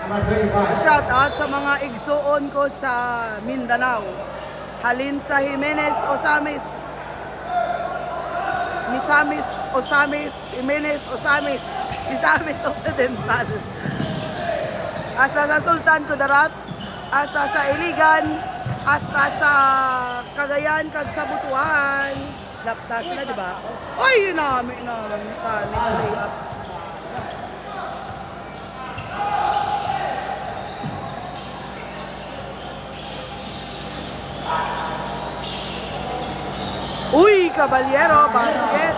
[SPEAKER 3] Number 25.
[SPEAKER 1] Shout out sa mga igsuon ko sa Mindanao. Halin sa Jimenez Osamis. Misamis Osamis. Jimenez Osamis. Misamis Occidental. Asa sa Sultan Kudarat. Asa sa Iligan. Hasta sa Cagayan, kag sa Butuan. Laptas na, di ba? Ay, yun namin tali na layup. Uy, Caballero, basket.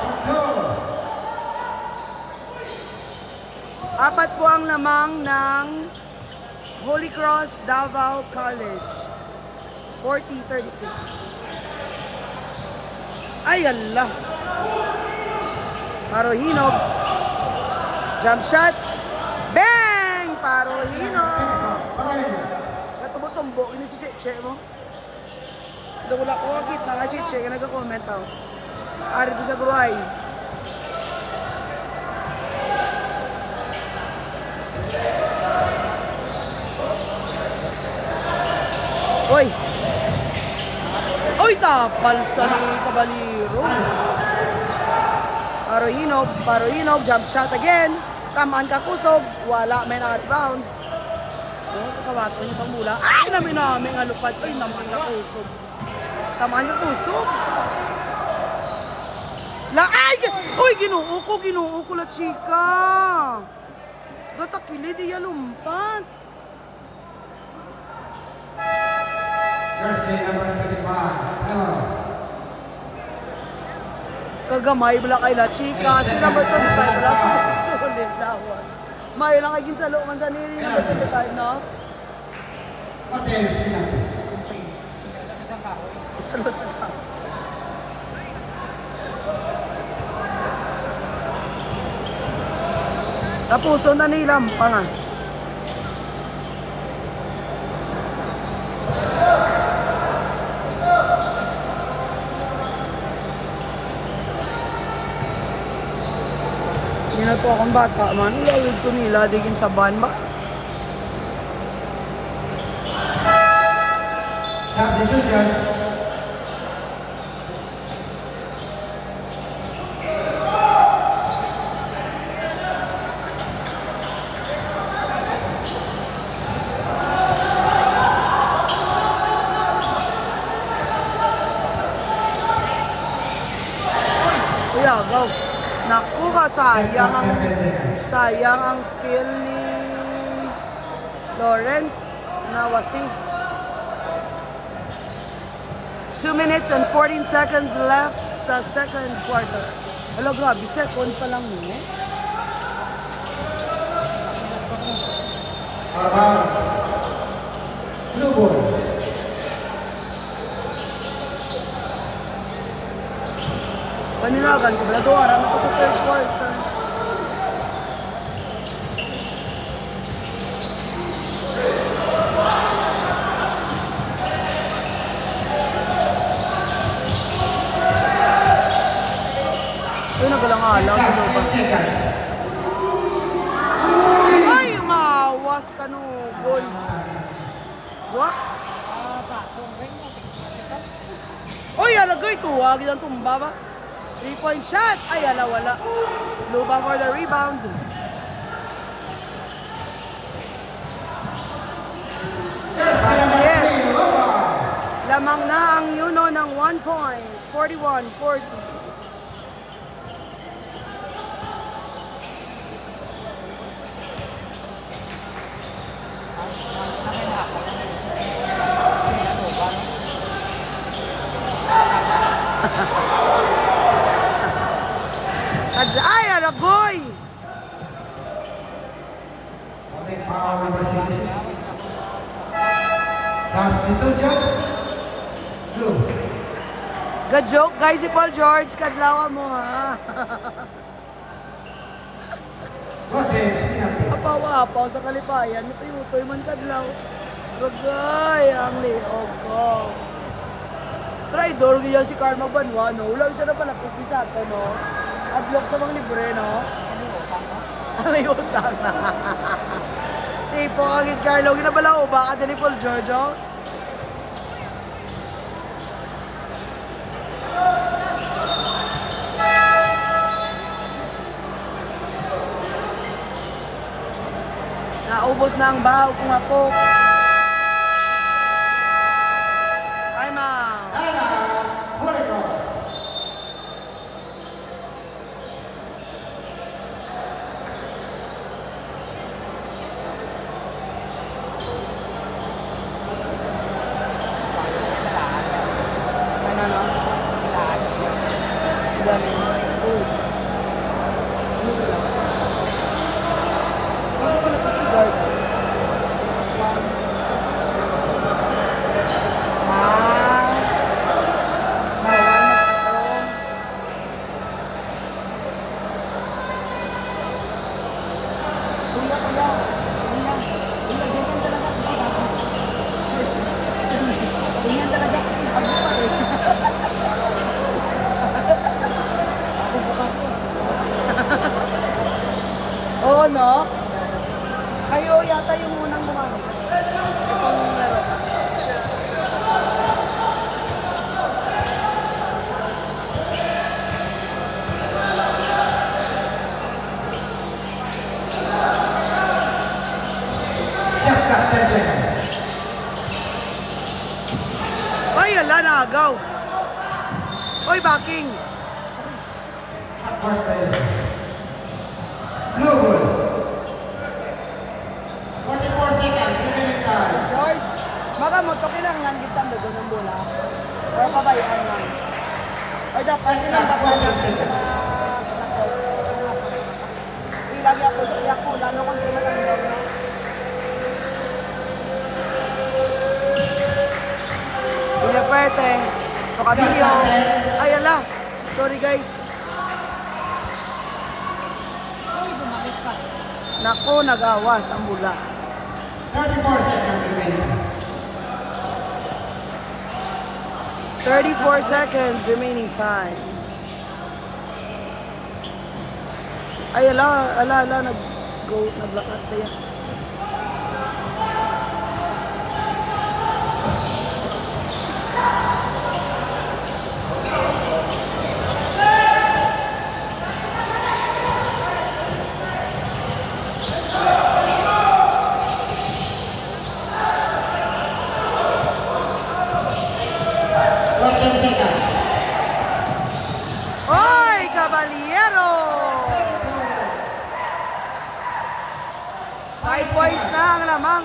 [SPEAKER 1] 4 po ang lamang ng Holy Cross Davao College. 40-36. Ay, Allah. Parohinog. Jump shot. Bang! Parohinog. Katubo-tumbo. Ini si Cheche mo. Wala ko kita nga Cheche. Kaya nag-comment ako. Ari di sa Gruay. Oy! Oy, tapal sa ni Caballero. Parohinog, jump shot again. Tamaan ka kusog, wala, may na-rebound. Oh, kakawato niya pang mula. Ay, namin nga lupad. Ay, naman ka kusog. Tamaan ka kusog. Ay! Uy, ginuo ko la chika. Gatakili, di lumpat.
[SPEAKER 3] Jersey number 25. Hello.
[SPEAKER 1] Kagamay bala kay La Chica. Si number 25 bala sulit lawas. Mayo lang kay ginsalo man sa niri number 25, no?
[SPEAKER 3] Hotel Pinapis.
[SPEAKER 1] Isalo sa ka. Tapuso na nilang pa nga. Hindi na po akong bata man. Lawid ko nila. Digin sa van ba?
[SPEAKER 3] Substitution.
[SPEAKER 1] Kuya, go. Naku ka, sayang ang steal ni Lawrence Nawasi. 2 minutes and 14 seconds left sa second quarter. Hello, grabe, second pa lang mo.
[SPEAKER 3] Blue ball.
[SPEAKER 1] Panilagan ko, wala doon, ako sa third quarter. Uy, nagalang alaw sa looban. Ay, mawas ka no, boy. What? Uy, alagay ko, wag yung tumba ba? 3-point shot! Ay, ala, wala. Lubang for the rebound. Basket. Lamang na ang Yuno ng 1 point. 41-40. Ay, alagoy!
[SPEAKER 3] Okay, foul number 66. Substitution. Blue.
[SPEAKER 1] Good joke, guys, si Paul George. Kadlawa mo, ha?
[SPEAKER 3] Hotel Pinapis.
[SPEAKER 1] Apaw-apaw sa kalipayan. Matuy-utoy man kadlaw. Ragay, ang liog ko. Traidor, ganyan si Karma Banwa, no? Ulang siya na pala sa ato, no? Adlock sa mga libre, no? May utang na. Tipo, kagit Carlo, ginabala ko, baka din ni Paul Giorgio. Naubos na ang bahaw kung ako. Time out.
[SPEAKER 3] Holy Cross.
[SPEAKER 1] Ano, no? Dami. Uy. Ano sila? Ano pala pa si guard? Oo, no? Kayo yata yung unang gumamit. Itong laro.
[SPEAKER 3] Shot clock 10 seconds.
[SPEAKER 1] Ay, ala, naagaw. Oy, backing.
[SPEAKER 3] Upward players. Blue ball. 44 seconds. Remaining time.
[SPEAKER 1] George, baka mo to kinahanglan kita mo ng bola. Or kabayaan lang. Ay, dapat ilang ba ko lang ilagi ako sa iyak ko, lalo kung hindi matanda na. Vilaferte, Tocabilio. Ay, ala. Sorry, guys. Nako, nag-awas ang bula.
[SPEAKER 3] 34 seconds remaining.
[SPEAKER 1] 34 seconds remaining time. Ay, ala, naglakat saya. Oy, Caballero! 5 points na ang lamang.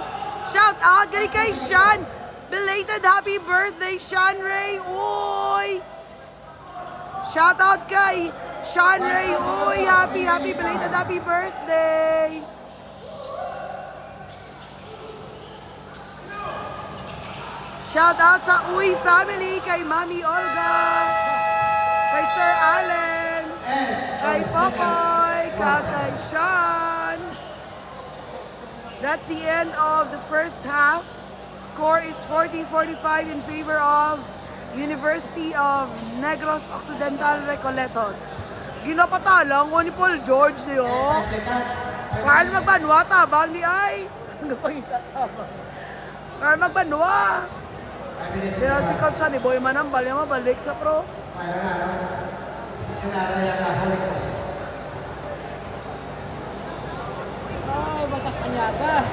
[SPEAKER 1] Shout out kay Sean. Belated happy birthday, Sean Ray. Uy! Shout out kay Sean Ray. Uy, happy belated happy birthday. Shout out sa Uy family, kay Mami Olga, kay Sir Allen, kay Popoy, kay Sean. That's the end of the first half. Score is 40-45 in favor of University of Negros Occidental Recoletos. Ginapatalang ko ni Paul George niyo. Carl magbanwa, tabang ni ay. Ang gapangita tabang. Carl magbanwa. Pero si Coach ni Boy Manambal niya mabalik sa pro.
[SPEAKER 2] Ay, bagak Panyaga.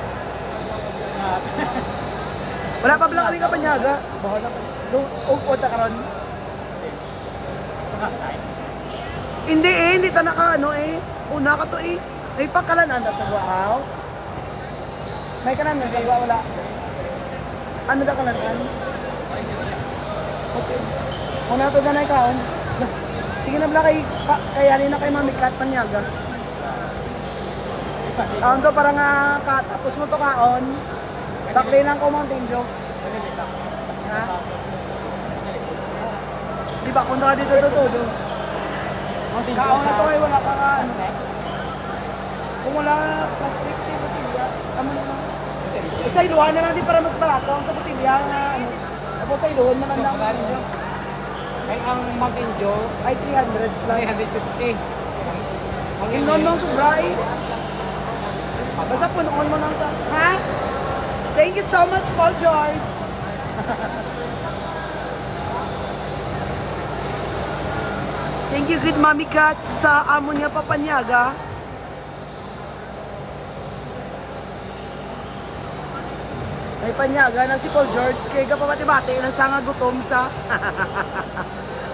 [SPEAKER 1] Wala pa pala kami Kapanyaga. Bahala pa. O takaron. Hindi ta naka ano eh. Una ka to eh. May pagkalanan sa Guahaw. May kalanan sa Guahaw, wala. Ano da kalanan? Okay. Una to danay kaon. Sige na bala kayanin na kay Mami Kat Panyaga. Kaon to para nga katapos mo to kaon. Baklay lang ko Mountain Dew. Ha? Di ba kung ka dito todo? Kaon na to ay wala pa ka ano. Kung wala plastic, di botilya. Tama na lang. Sa iluhan na lang din para mas barato. Ang sa botilya na ano. Tapos sa iluhan manandang ano.
[SPEAKER 2] Ay, ang Mountain Dew
[SPEAKER 1] Ay 300 plus.
[SPEAKER 2] 350.
[SPEAKER 1] Inon mong sobra eh. Basta punoon mo lang sa... Ha? Thank you so much, Paul George. Thank you, good Mami Kat, sa amo niya Papanyaga. May panyaga na si Paul George. Kaya ka pa bati-bati lang sa nga gutom sa...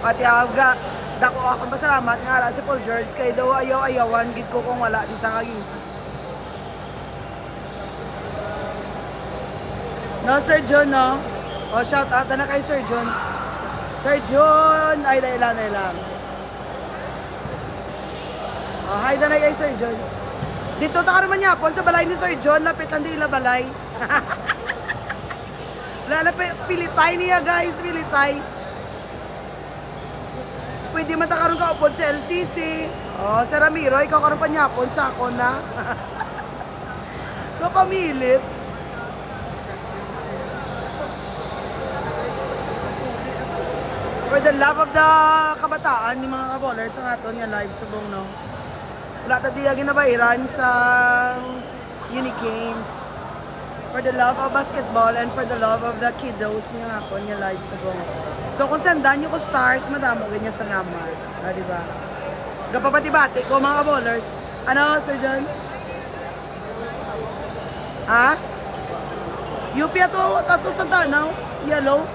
[SPEAKER 1] Pati aga. Dako akong pasalamat nga si Paul George. Kaya daw ayaw-ayawan. Gid ko kung wala di sa kaging. No, Sir John, no? O, shout out na kay Sir John. Sir John! Ay, dahil lang. O, hi na kay Sir John. Dito ta ka naman yapon sa balay ni Sir John. Lapitan din ila balay. Wala, pilitay niya, guys. Pilitay. Pwede man ta karon ka upod sa LCC. O, Sir Ramiro, ikaw karon pa yapon sa ako na. Kapamilit. For the love of the kabataan ni mga kaballers ang aton nga live sa buong no. Wala ta diya ginabayaran sa Uni Games. For the love of basketball and for the love of the kiddos ni nga aton nga live sa buong. So kung sandan nyo ko stars, madamo ganyan sa naman. Ah, di ba? Gapapati-bati ko mga kaballers. Ano, Sir John? Ha? UP ato sa Tanaw? Yellow?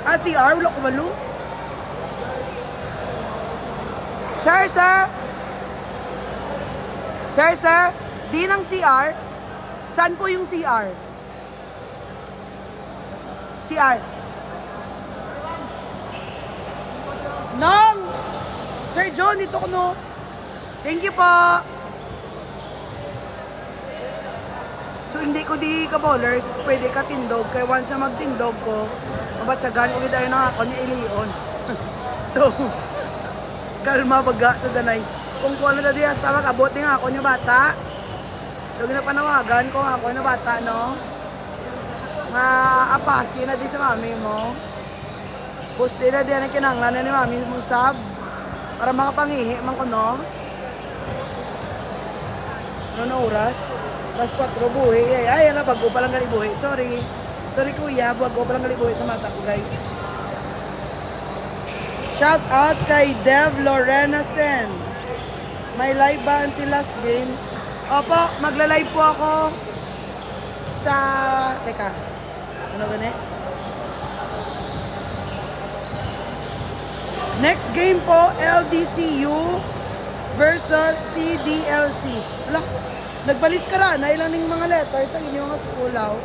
[SPEAKER 1] Ah, CR, wala ko malo. Sir. Di ng CR. Saan po yung CR? CR. Nang! Sir John, dito ko no. Thank you po. So hindi ko di ka bowlers, pwede ka tindog. Kaya once na magtindog ko, mabatsagan ulit tayo na ako ni Elion. So, kalma baga to the night. Kung kuha na diya sa makabot nga ako niya bata. So ginapanawagan ko ako na bata, no? Maapasi na di sa mami mo. Pusti na di na kinanglan na ni mami mo sab. Para makapangihi man ko, no? Ano na oras? Alas 4 buhi. Ay, ala, bago pa lang buhi. Sorry. Sorry kuya, bago pa lang buhi sa mata ko, guys. Shout out kay Dev Lorena Sen. May live ba until last game? Opo, magla-live po ako sa... Teka. Ano ganit? Next game po, LDCU versus CDLC. Wala, nagbalis ka ra. Nailang ning mga letters sa inyong mga school out.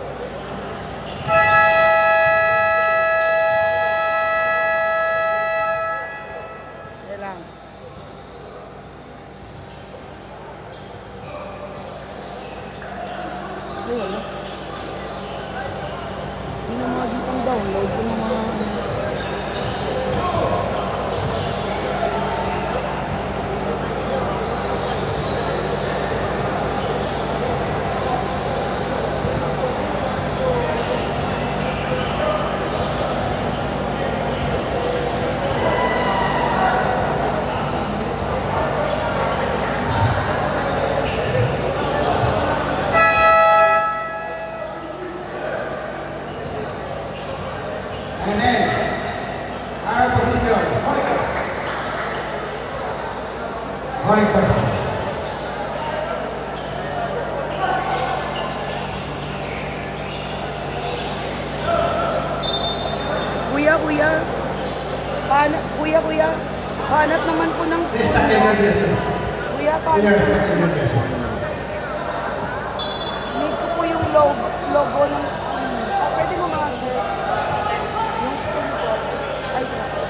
[SPEAKER 1] Lang. Wala. Hindi na mga di pang download yung mga... Kuya, hanap naman po ng school. Kuya, hanap naman ng school. Need ko po yung logo ng school. Pwede mo mga search. Yung school ko. Ay, thank you.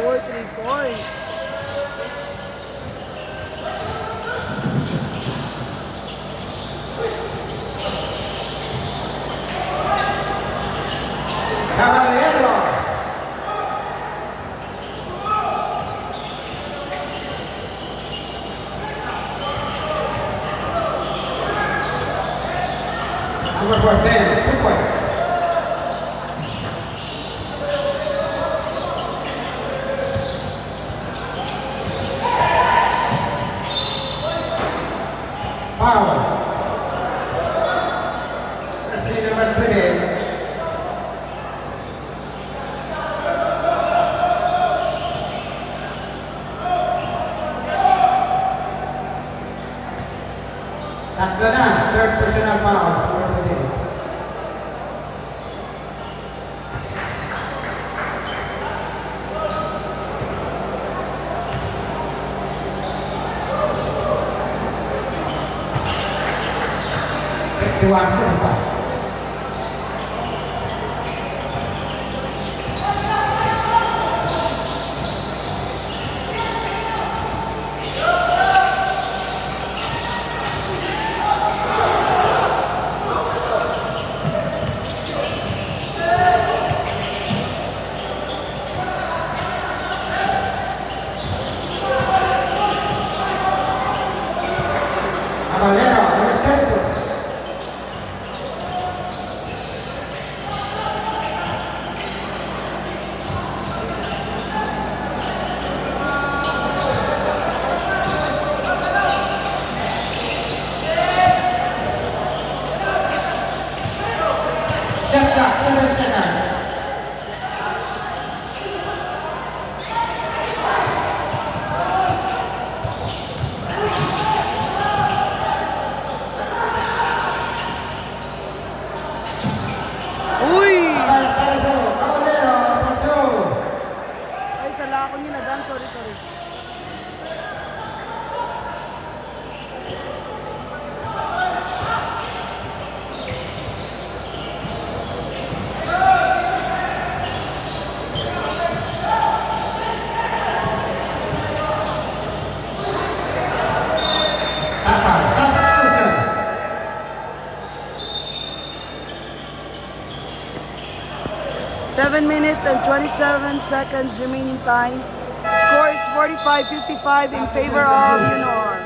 [SPEAKER 1] Oh, 3 points.
[SPEAKER 3] Caballero. Number 14, 2 points. Foul. Jersey number 3. Tatlo na, third personal fouls for today. Caballero, number 32.
[SPEAKER 1] 7 minutes and 27 seconds remaining time. Score is 45-55 in favor of Unor.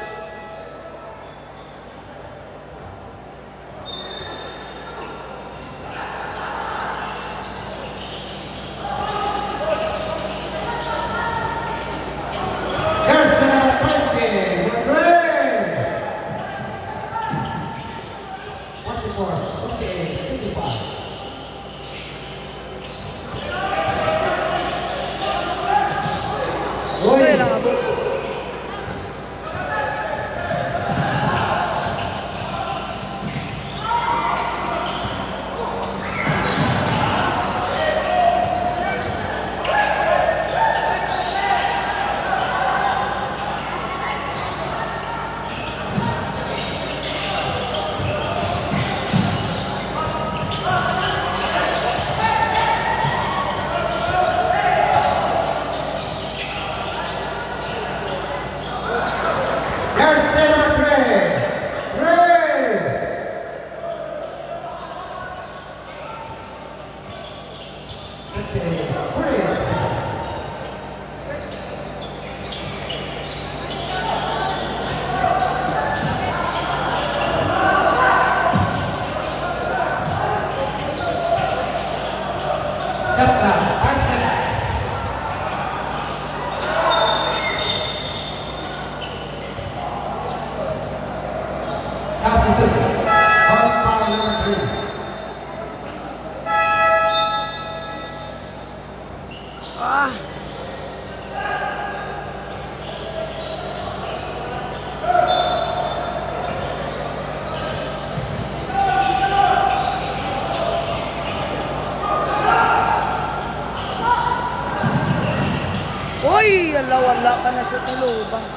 [SPEAKER 1] Wala ka na sa tulubang.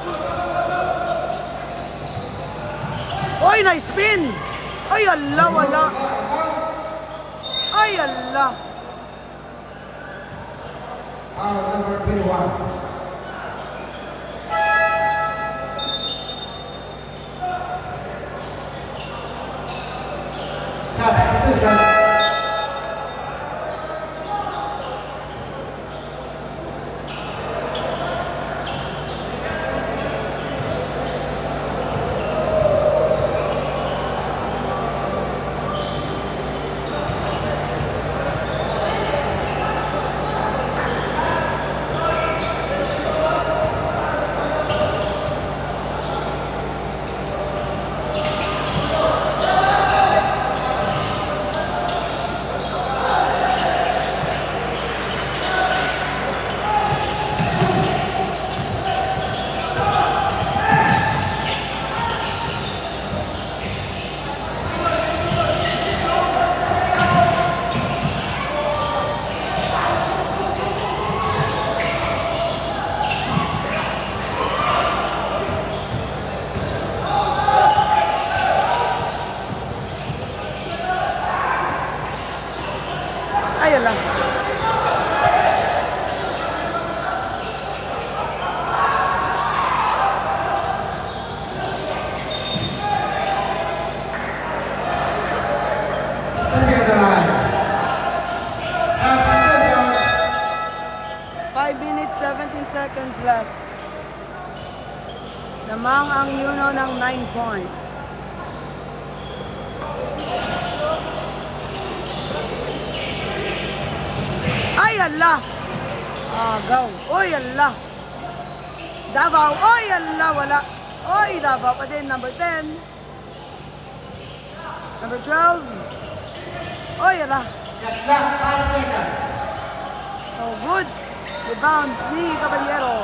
[SPEAKER 1] Oy, nice spin! Ay, ala, wala. Ay, ala.
[SPEAKER 3] Number 21. Substitution.
[SPEAKER 1] Ayan lang.
[SPEAKER 3] Stepping on the line. Substitution.
[SPEAKER 1] 5 minutes, 17 seconds left. Namang ang Yuno ng 9 points. Ay, ala! Agaw. Oy, ala! Davao. Oy, ala! Wala. Oy, Davao pa din. Number 10. Number 12. Oy, ala!
[SPEAKER 3] Shot clock, 5 seconds.
[SPEAKER 1] Oh, good. Rebound ni Caballero.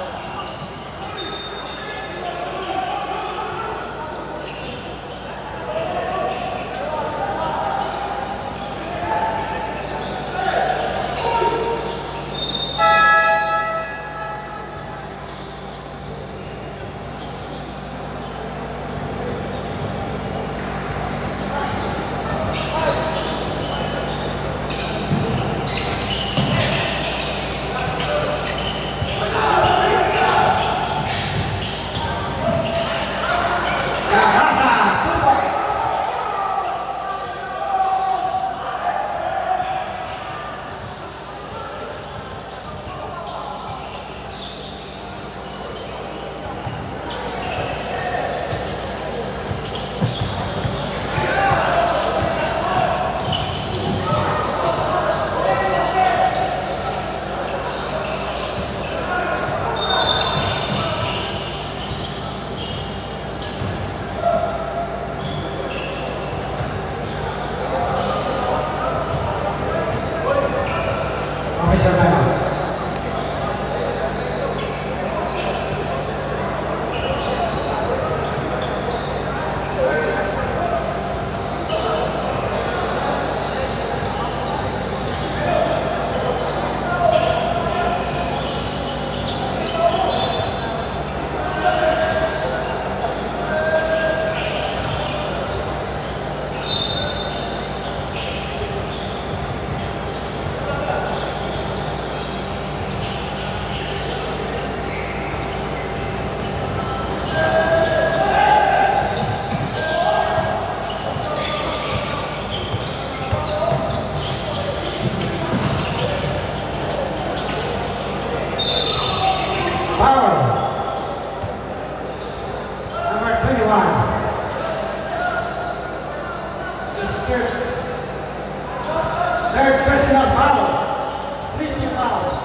[SPEAKER 3] Foul. Number 21. Is third personal foul. 50 fouls.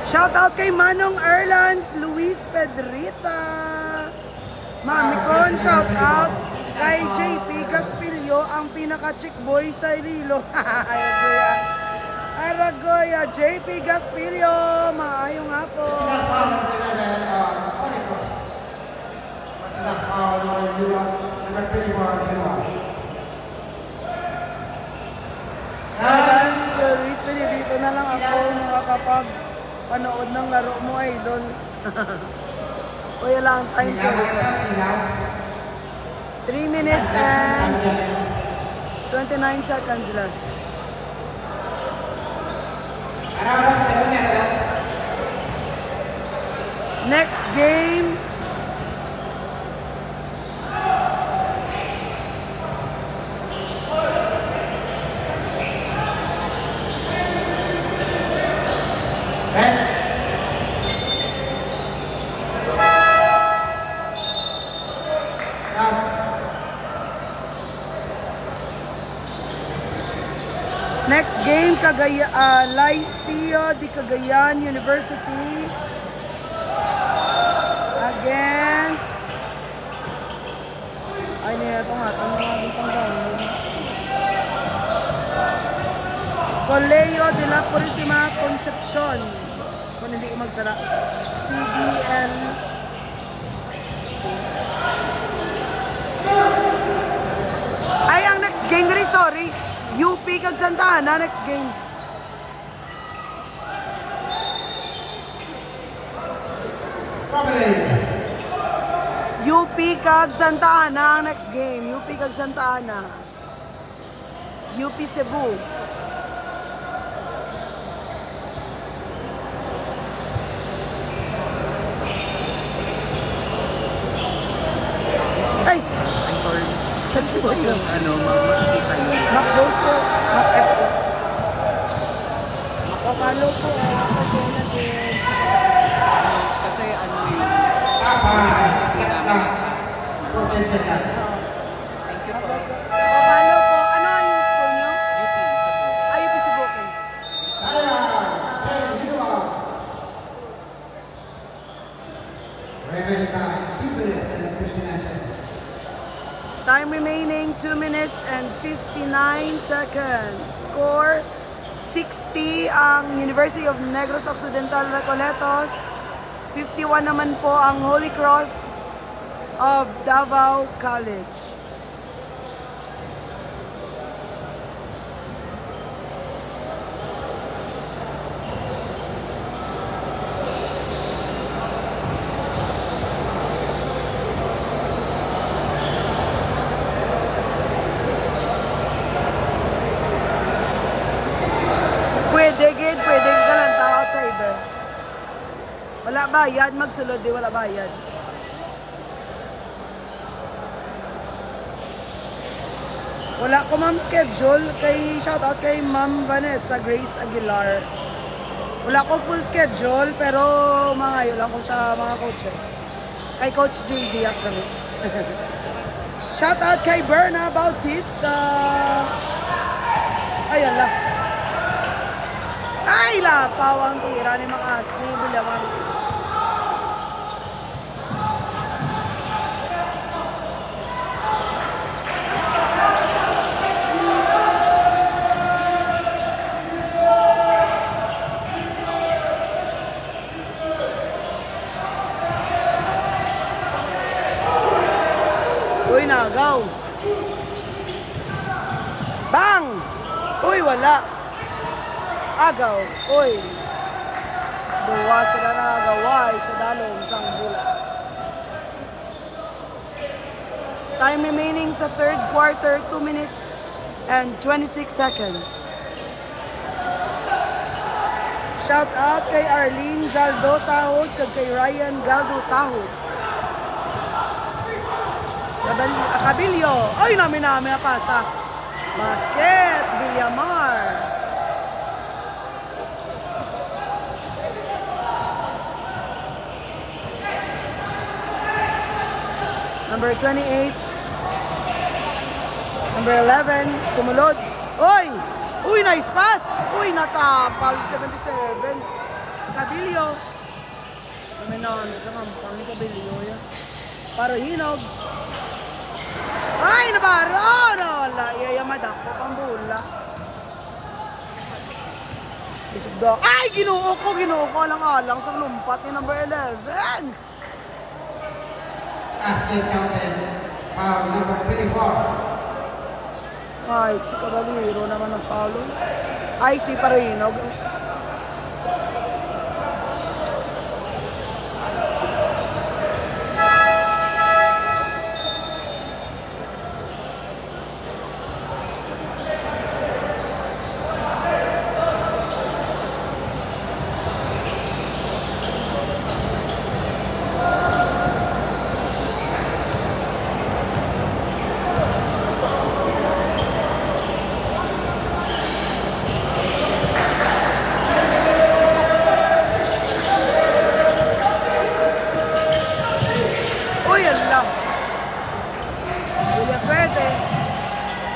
[SPEAKER 1] Shout out kay Manong Erlans, Luis Pedrita. Mami Con, shout out kay JP Gaspilio, ang pinaka-chick boy sa Irilo. Aragoya. Aragoya, JP Gaspilio. Maayong hapon. Erlans, Luis Pedrita, dito na lang ako nakakapag panood ng laro mo, idol. Kuya lang, time service. 3 minutes and 29 seconds left. Next game. Next game, Liceo de Cagayan University against ay niya ito nga, tanong nga itong download. Colegio de la Purísima Concepcion, kung hindi ko magsara, CDL. Ay, ang next game, sorry, UP kag Santa Ana, next game. UP kag Santa Ana ang next game. UP kag Santa Ana. UP Cebu. Ay!
[SPEAKER 4] I'm sorry.
[SPEAKER 1] Saan po yun?
[SPEAKER 4] Ano, makikita yun.
[SPEAKER 1] Mac-post po. Mac-F po. Makakalo po. Kasi natin.
[SPEAKER 4] Kasi ano yun.
[SPEAKER 3] Thank you
[SPEAKER 4] po.
[SPEAKER 1] Makakalo po. Ano ang yung school nyo?
[SPEAKER 4] UP.
[SPEAKER 1] Ay, UP Cebu. Okay. Time remaining 2 minutes and 59 seconds. Score 60 ang University of Negros Occidental Recoletos. 51 naman po ang Holy Cross of Davao College. Pwede ka lang tao outsider. Wala bayad, magsulod di wala bayad. Wala ko ma'am schedule. Shoutout kay Ma'am Vanessa Grace Aguilar. Wala ko full schedule, pero mangayo lang ko sa mga coaches. Kay Coach JD actually. Shoutout kay Berna Bautista. Ayan lang. Ay, lapaw ang tira ni Bulyaman. Uy, nagaw. Bang! Uy, wala. Agaw. Uy. Duwa sila nagaway sa dalong sang bula. Time remaining sa third quarter, 2 minutes and 26 seconds. Shout out kay Arlene Galdo Tahod kag kay Ryan Galdo Tahod. Kabilyo. Ay, namin na pasa. Basket, Villamar. Number 28. Number 11. Sumulod. Uy! Uy, nice pass! Uy, natapal. 77. Kabilyo. Namin sa kampang ni Kabilyo yan. Para hinog. Ay, nabaro! Wala, iyayamadak ko pang bula. Isugda. Ay, ginuo ko alang-alang sa lumpat ni number 11.
[SPEAKER 3] Basket counted. Foul number 24.
[SPEAKER 1] Ay, si Cabalero naman ang foul. Ay, si Parinog.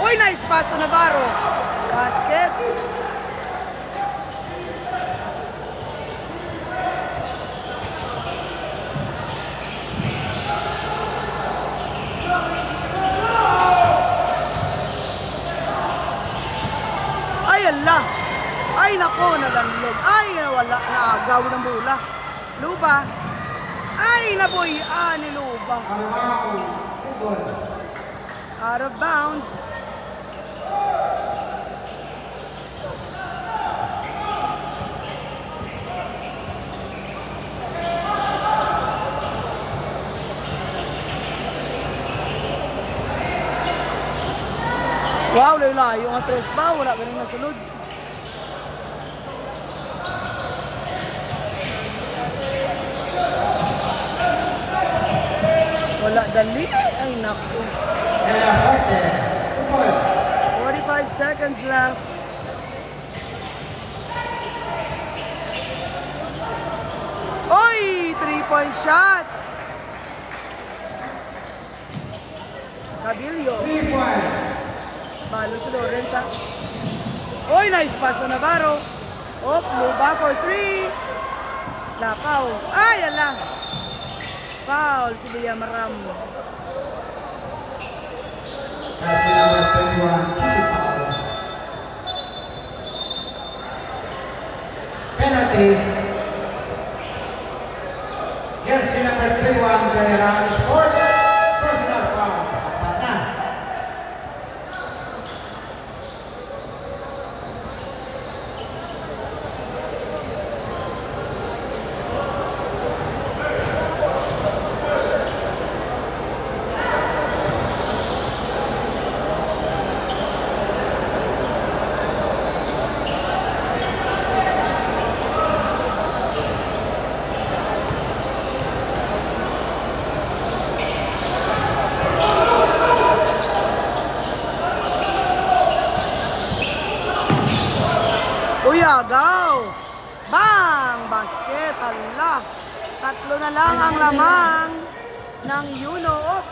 [SPEAKER 1] Uy, nice pass to Navarro. Basket. Ay, ala. Ay, nako, nadanlog. Ay, wala. Naagaw ng bola. Luba. Ay, nabuhian ni Luba. Out of bounds. Wow, layo nga tres ba? Wala galing nasunod. Wala dali. Ay, naku. 45 seconds left. Oy! 3-point shot. Cabillo.
[SPEAKER 3] 3 points.
[SPEAKER 1] Balo si Lawrence. Oy, nice pass sa Navarro. Op, Luba for 3. Lapaw. Ay, ala. Foul si Villamaram.
[SPEAKER 3] Jersey number 21, easy foul. Penalty. Jersey number 21, Pereira is scored. Personal foul. Sapat na.
[SPEAKER 1] agaw. Bang! Basket. Hala. 3 na lang ang lamang ng Yuno. Op.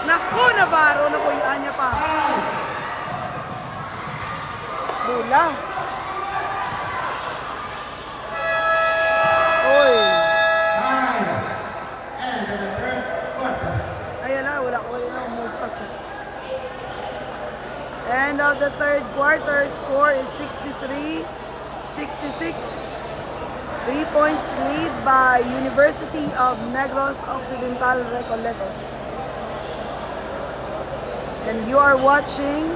[SPEAKER 1] Naku, Navarro. Nakuhaan niya pa. Bola. Uy. Ayan na, wala na umupak. End of the third quarter, score is 63-66. 3 points lead by University of Negros Occidental Recoletos. And you are watching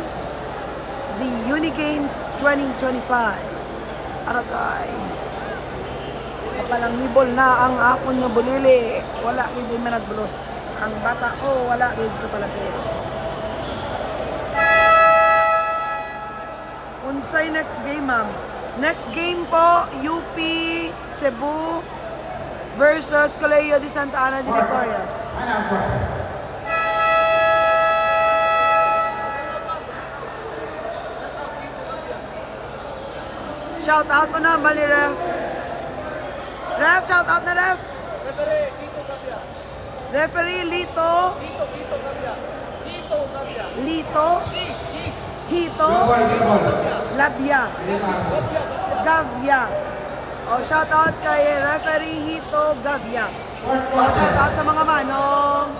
[SPEAKER 1] the Unigames 2025. Aragay. Kapalang nibol na ang akon nga bulili. Wala hindi man nagbulos. Ang bata ko, wala hindi palagi. Unsay next game, ma'am? Next game po, UP Cebu versus Colegio de Santa Ana de Victorias. Shout out mo na, Bali Ref. Ref, shout out na Ref.
[SPEAKER 2] Referee, Lito Gabia.
[SPEAKER 1] Referee, Lito.
[SPEAKER 2] Lito Gabia. Lito Gabia.
[SPEAKER 1] Lito. Hito. Labia. Gavia. O, shout out kay Referee Hito Gavia. O, shout out sa mga manong.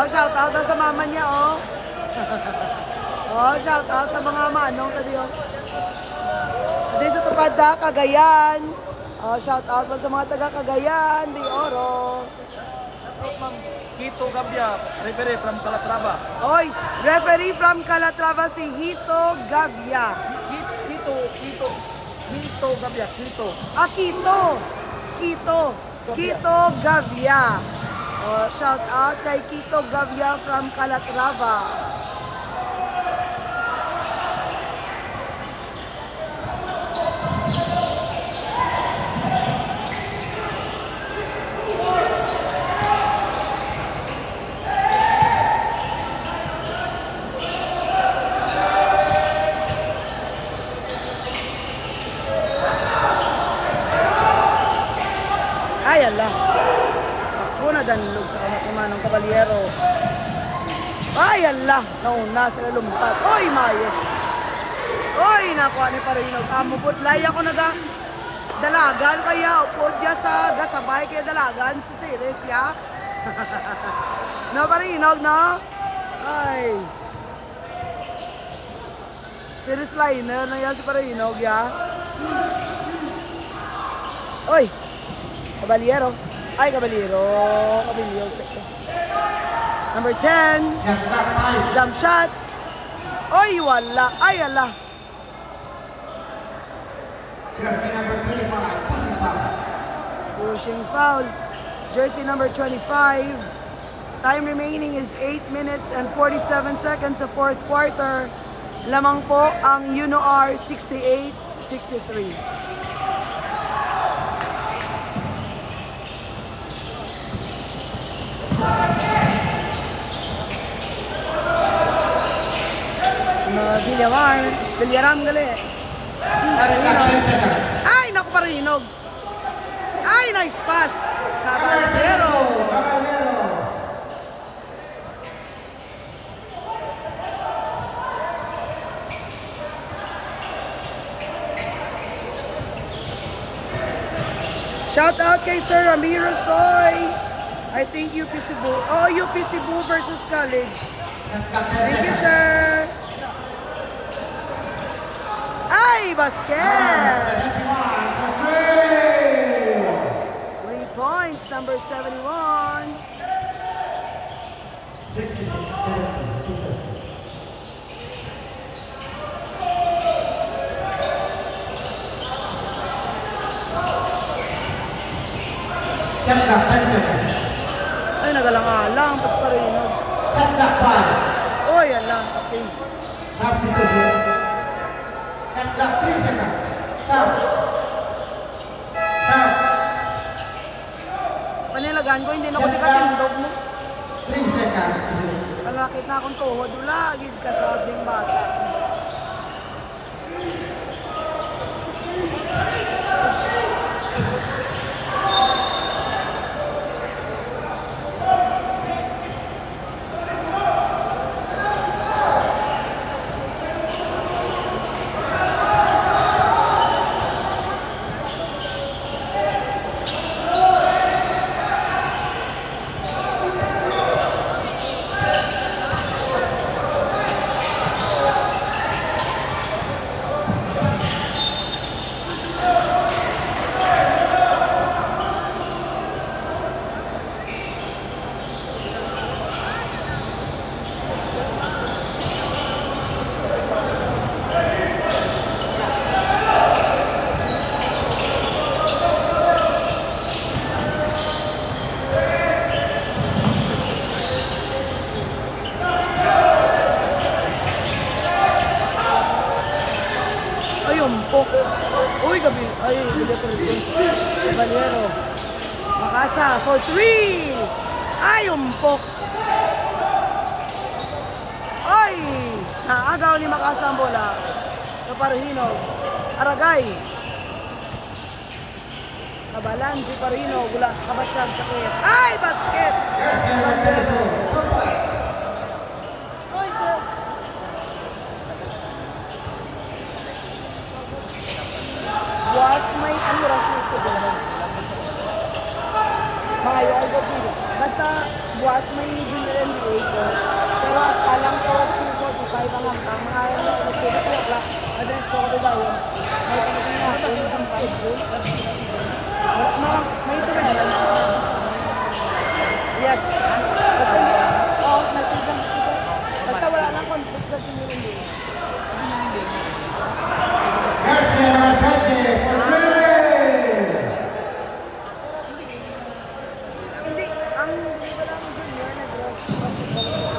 [SPEAKER 1] Shout out sa mama niya, oh. Shout out sa mga manong tadi, oh. Tadi sa Tupada, Cagayan. Shout out sa mga taga Cagayan, de Oro.
[SPEAKER 2] Hito Gabia, referee from Calatrava.
[SPEAKER 1] Oy, referee from Calatrava si Hito Gavia.
[SPEAKER 2] Hito Gabia, Hito.
[SPEAKER 1] Quito Gavia. Shout out kay Quito Gavia from Calatrava. Ay, ala. Ako na danlog sa kamatiman ng kabalyero. Ay, ala. Nauna sila lumpat. Oy, mayo. Oy, nakuha ni Parinog. Amupot, laya ko naga dalagan kaya upod niya sa gasabay kaya dalagan si Siris, ya. No, Parinog, no? Ay. Siris liner na yan si Parinog, ya. Oy. Caballero. Ay, Caballero. Number 10. Jump shot. Oy, wala. Ay, ala.
[SPEAKER 3] Jersey number 25, pushing foul.
[SPEAKER 1] Pushing foul. Jersey number 25. Time remaining is 8 minutes and 47 seconds sa fourth quarter. Lamang po ang UNOR 68-63. Villarram gali. Ay, naku Parinog. Ay, nice pass. Caballero. Shout out kay Sir Ramiro Soy. I think UP Cebu. Oh, UP Cebu versus College. Thank you, sir. Ay, basket! 3 points, number 71.
[SPEAKER 3] 66-70. Shot clock, 10 seconds.
[SPEAKER 1] Ay, nagalang-alang. Pas pa rin.
[SPEAKER 3] Shot clock, 5.
[SPEAKER 1] Oy, ala. Okay.
[SPEAKER 3] Substitution. Shot clock, 3 seconds. Stop.
[SPEAKER 1] Panilagaan ko, hindi na ko di katindog mo.
[SPEAKER 3] 3 seconds. chance kasi
[SPEAKER 1] Kalakit na akong tuhod, wala, gid ka sabing bata. Uy, gabi. Ay, gabi ko rin. Valero. Makasa for 3. Ay, umpok. Ay, naagaw ni Makasa ang bola. Kaparhino. Aragay. Kabalan si Parhino. Gula, kabatsag sakit. Ay, basket. Valero. Ay, sir. Was may ano rasmus ko sila. Mga yung ko siya. Basta was may junior NBA ko. Pero alang ko 245 ang hanggang. Mga yung nagsigat lang. Adres ko ko daw yun. May pagkakas na ako yung schedule. May tumeran. Yes. Basta nagsigat ko. Basta wala lang conflict sa junior NBA.
[SPEAKER 3] Garcia Arcade for 3.
[SPEAKER 1] Hindi, ang hindi ko lang junior na dress basketball.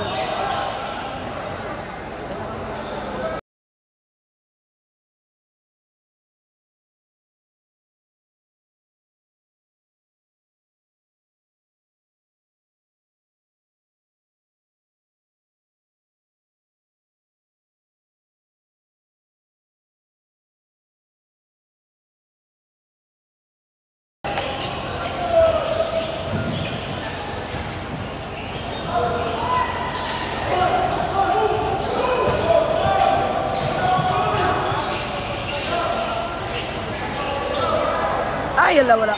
[SPEAKER 1] Ay, wala.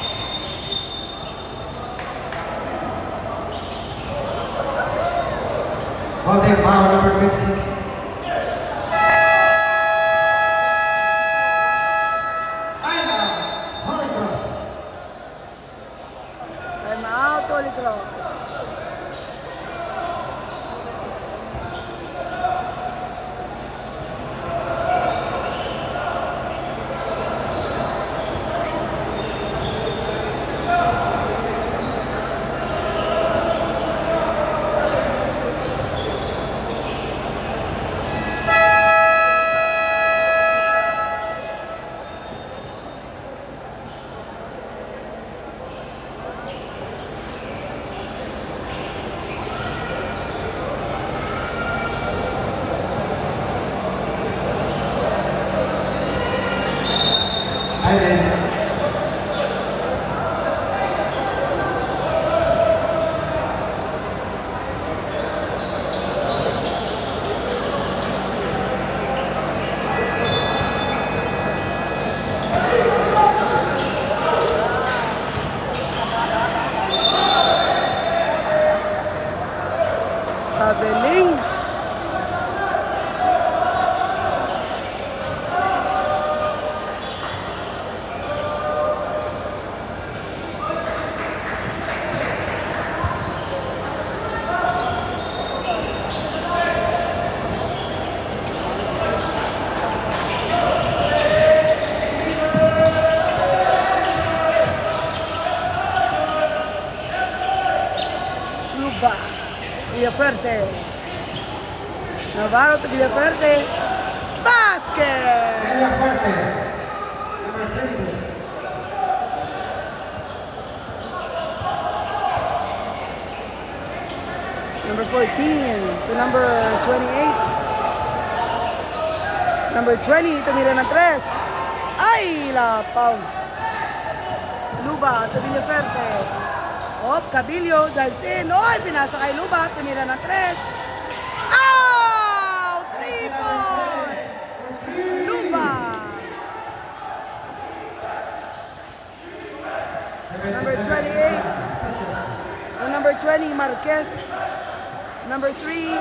[SPEAKER 3] Holding foul number 26. Holy Cross.
[SPEAKER 1] Time out, Holy Cross. Traveling. Luba. Villafuerte. Navarro to Villafuerte. Basket!
[SPEAKER 3] Villafuerte. Number 32.
[SPEAKER 1] Number 14 to number 28. Number 20, tumira ng 3. Ay, lapaw. Luba, tumira Ferte. Op, Cabillo, dives in. Oy, pinasa kay Luba, tumira ng 3. Ow! 3 point! Luba. Number 28. Number 20, Marquez. Number 3.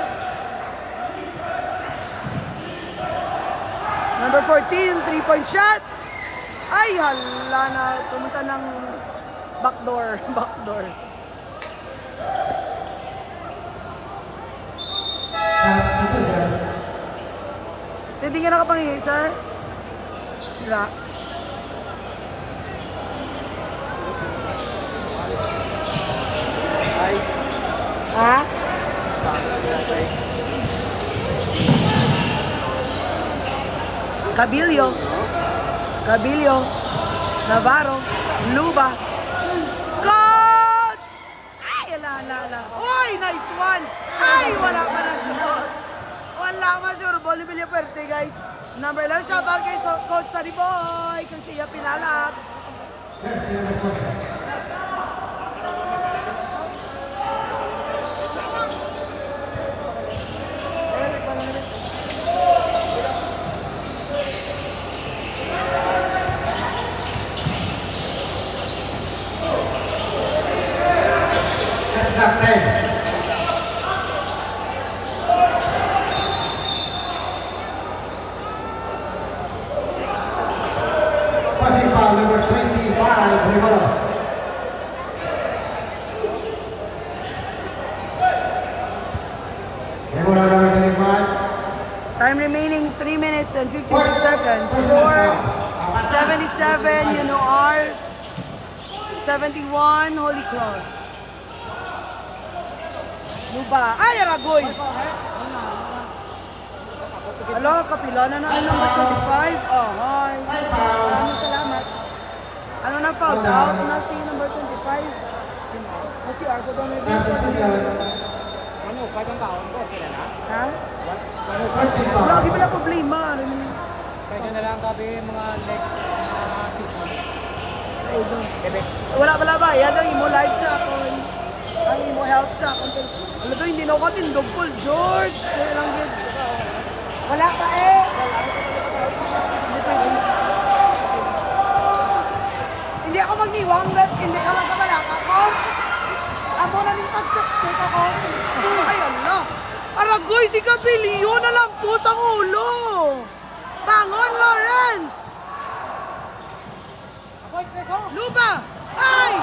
[SPEAKER 1] Number 14, 3-point shot. Ay, hala na. Pumunta ng backdoor. Backdoor.
[SPEAKER 3] Shots dito, sir.
[SPEAKER 1] Hindi ka nakapangingi, sir? Wala. Ha? Cabillo, Navarro, Luba, Coach! Ay, ala. Uy, nice one! Ay, wala pa na shoot. Wala pa sure ball ni Billy Puerte, guys. Number 11, shoutout kay Coach Sunny Boy, kung siya pinalaps.
[SPEAKER 3] Yes, number 20. Passing foul number 25, Rivera. Rivera number 25.
[SPEAKER 1] Time remaining 3 minutes and 56 seconds. Score 77, UNOR 71, Holy Cross. Luba. Ay, Aragoy! Hello, kapila na number 25. Oh, hi. Maraming salamat. Ano na foul out? Na si number 25. Na si Arco daw may
[SPEAKER 4] Ano, pwedeng kaon ko sila na?
[SPEAKER 1] ha?
[SPEAKER 3] Foul.
[SPEAKER 1] Lagi pala problema.
[SPEAKER 4] Pwede na lang gabi mga next season. Bebe.
[SPEAKER 1] Wala ba? Yan ang imo live sa ako. Ang imo health sa ako. Wala to, hindi na ako katindog po, George. Kaya lang yun. Wala pa eh. Hindi ako magniwang, hindi ka magkabala ka, Coach. Ako na rin pag-success ako. Ay, Allah. Aragoy, si Cabillo na lang po sa ulo. Bangon, Lawrence. Luba. Ay!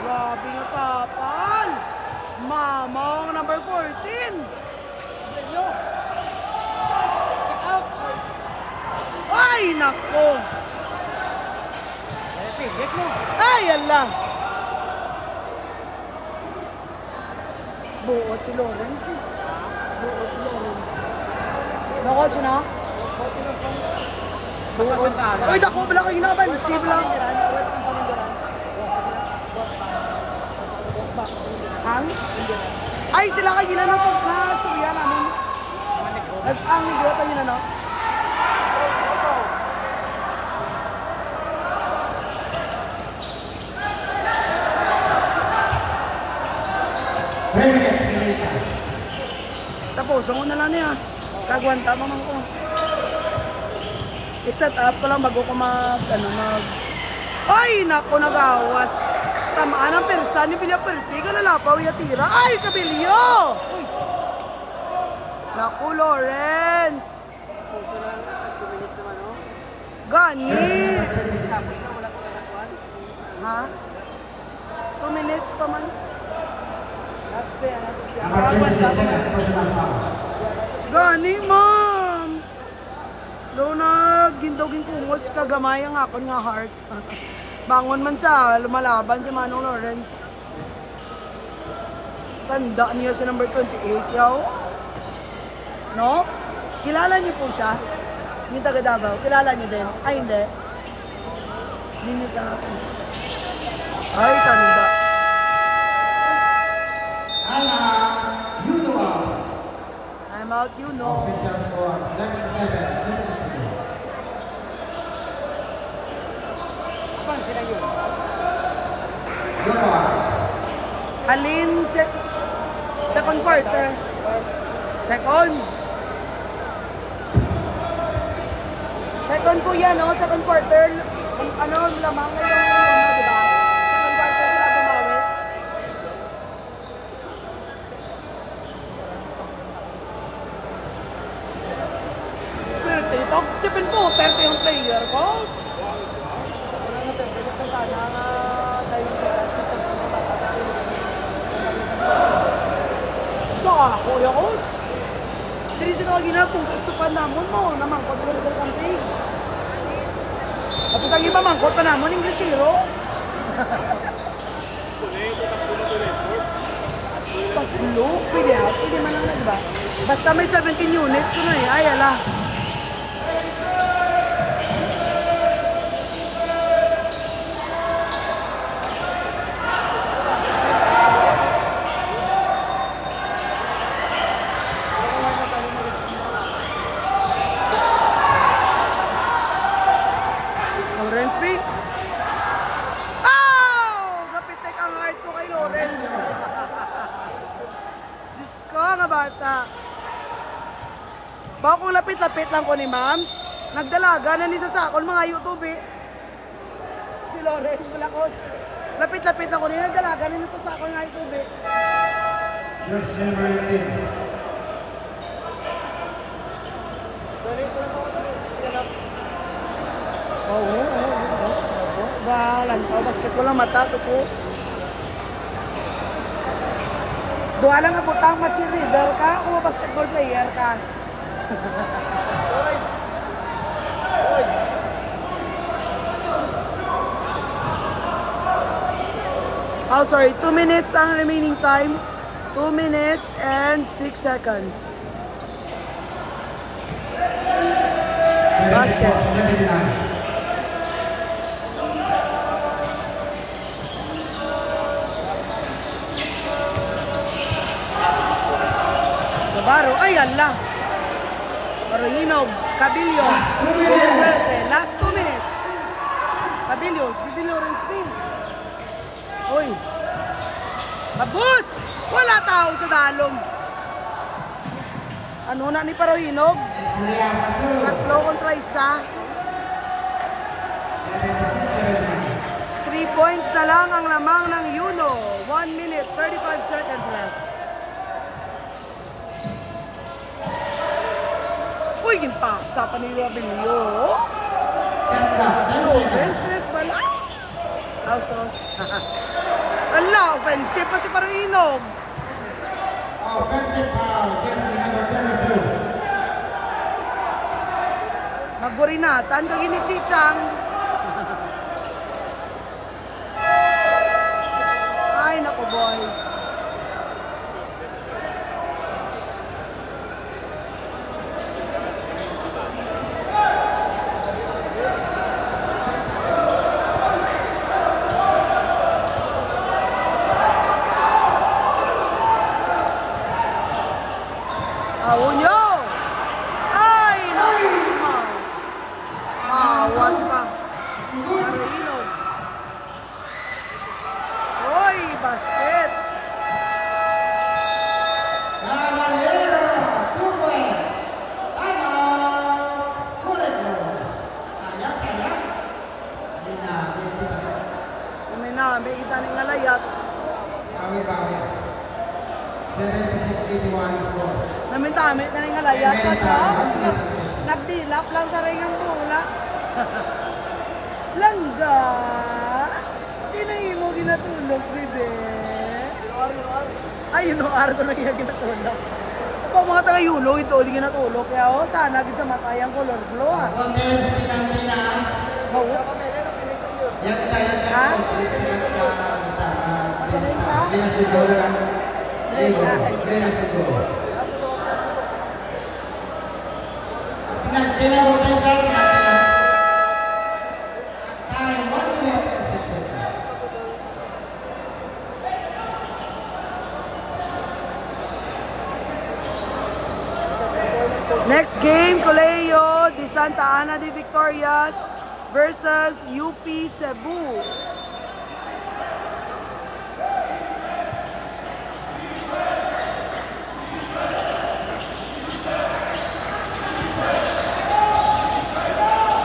[SPEAKER 1] Grabe nga papal. Mamang number 14. Ay, nako. Ay, Allah. Buot si Lawrence eh. Buot si Lawrence. Nakot siya na? Buot. Uy, dako, bala kayo naman. Save lang. Hang? Ay, sila kayo na ito. Na, storya namin. Ang negro yun na, no? Tapos, ako na lang niya. Kagwanta mo man ko. I-set up ko lang bago ko Ay, naku, nag-awas. Tamaan ang persa ni Billy Puerte. Nalapaw yung tira. Ay, Cabillo! Naku, Lawrence. Gani. Ha? 2 minutes pa man. Gani, moms. Doon na gindogin kumos kagamay ang akon nga heart. Bangon man sa lumalaban si Manong Lawrence. Tanda niya sa number 28, yaw. No? Kilala niyo po siya? Yung taga Davao. Kilala niyo din? Ay, hindi. Hindi niyo sa akin. Ay, tanda. Time out, Yuno.
[SPEAKER 3] Official score 77-73.
[SPEAKER 4] Kapan sila yun?
[SPEAKER 3] Yuno.
[SPEAKER 1] Halin, second quarter. Second. Second po yan, no? Second quarter. Ano, lamang na yung ano, di ba? Second quarter sila bumawi. Pero titok, tipin po, 30 yung player, coach. Wala na, 30 sa sana nga tayo sa ito ako, yung coach. Hindi siya nakagina kung gusto pa namon mo, namangkot ko sa isang page. Tapos ang iba mangkot pa namon, English zero. Paglo, pwede man lang na, diba? Basta may 17 units ko na eh, ay ala. Lawrence B. Oh! Gapitek ang heart ko kay Lawrence. Diyos ko, nga bata. Baka kung lapit-lapit lang ko ni Mams, nagdalaga na ni Sasakon mga YouTube eh. Si Lawrence, wala coach. Lapit-lapit lang ko ni nagdalaga na ni Sasakon mga YouTube eh.
[SPEAKER 3] Just number 18.
[SPEAKER 1] Oo. Balan ka, basketball lang mata, tuko. Doa lang ang butang ma-cheerleader ka, kung basketball player ka. Oh, sorry, 2 minutes ang remaining time. 2 minutes and 6 seconds. Basket.
[SPEAKER 3] 79.
[SPEAKER 1] Baro, ay ala. Barohinog, Cabillo, last 2 minutes. Cabillo, Bibi Lawrence P. Uy. Abus! Wala tao sa dalom. Ano na ni Barohinog? 3 kontra 1. 3 points na lang ang lamang ng Yuno. 1 minute, 35 seconds left. Uy, ginpaksa pa ni Rabelio. Lawrence, stress ba lang? Housos. Ala, offensive pa si Barohinog.
[SPEAKER 3] Offensive foul, jersey number 32.
[SPEAKER 1] Magburinatan kag ni Chichang. Ay, naku boys. Aunyo! Ay, naku! Mawas pa. Barohinog. Uy, basket.
[SPEAKER 3] Caballero, 2 points. Timeout. Coolidge. Sayang. Hindi na.
[SPEAKER 1] May nabi, kita ni nga layat.
[SPEAKER 3] Bawi. 76-81 score.
[SPEAKER 1] Namin-tamit na rin nga layat. Nagdilap lang sa ringang pula. Langga. Sino mo ginatulog, bebe? Ay, yunoar ko na iya ginatulog. Pag mga taga-yuno, ito, di ginatulog. Kaya o, sana gid sa matayang color blue, ah.
[SPEAKER 3] Contents pinantay na.
[SPEAKER 1] Bawo.
[SPEAKER 3] Yan kita yan sa
[SPEAKER 1] Ha?
[SPEAKER 3] contents sa Binasugo lang. Binasugo. Pinantay na contents sa pinantay na. Time 1 minute and 6 seconds.
[SPEAKER 1] Next game, Colegio de Santa Ana de Victorias versus UP Cebu.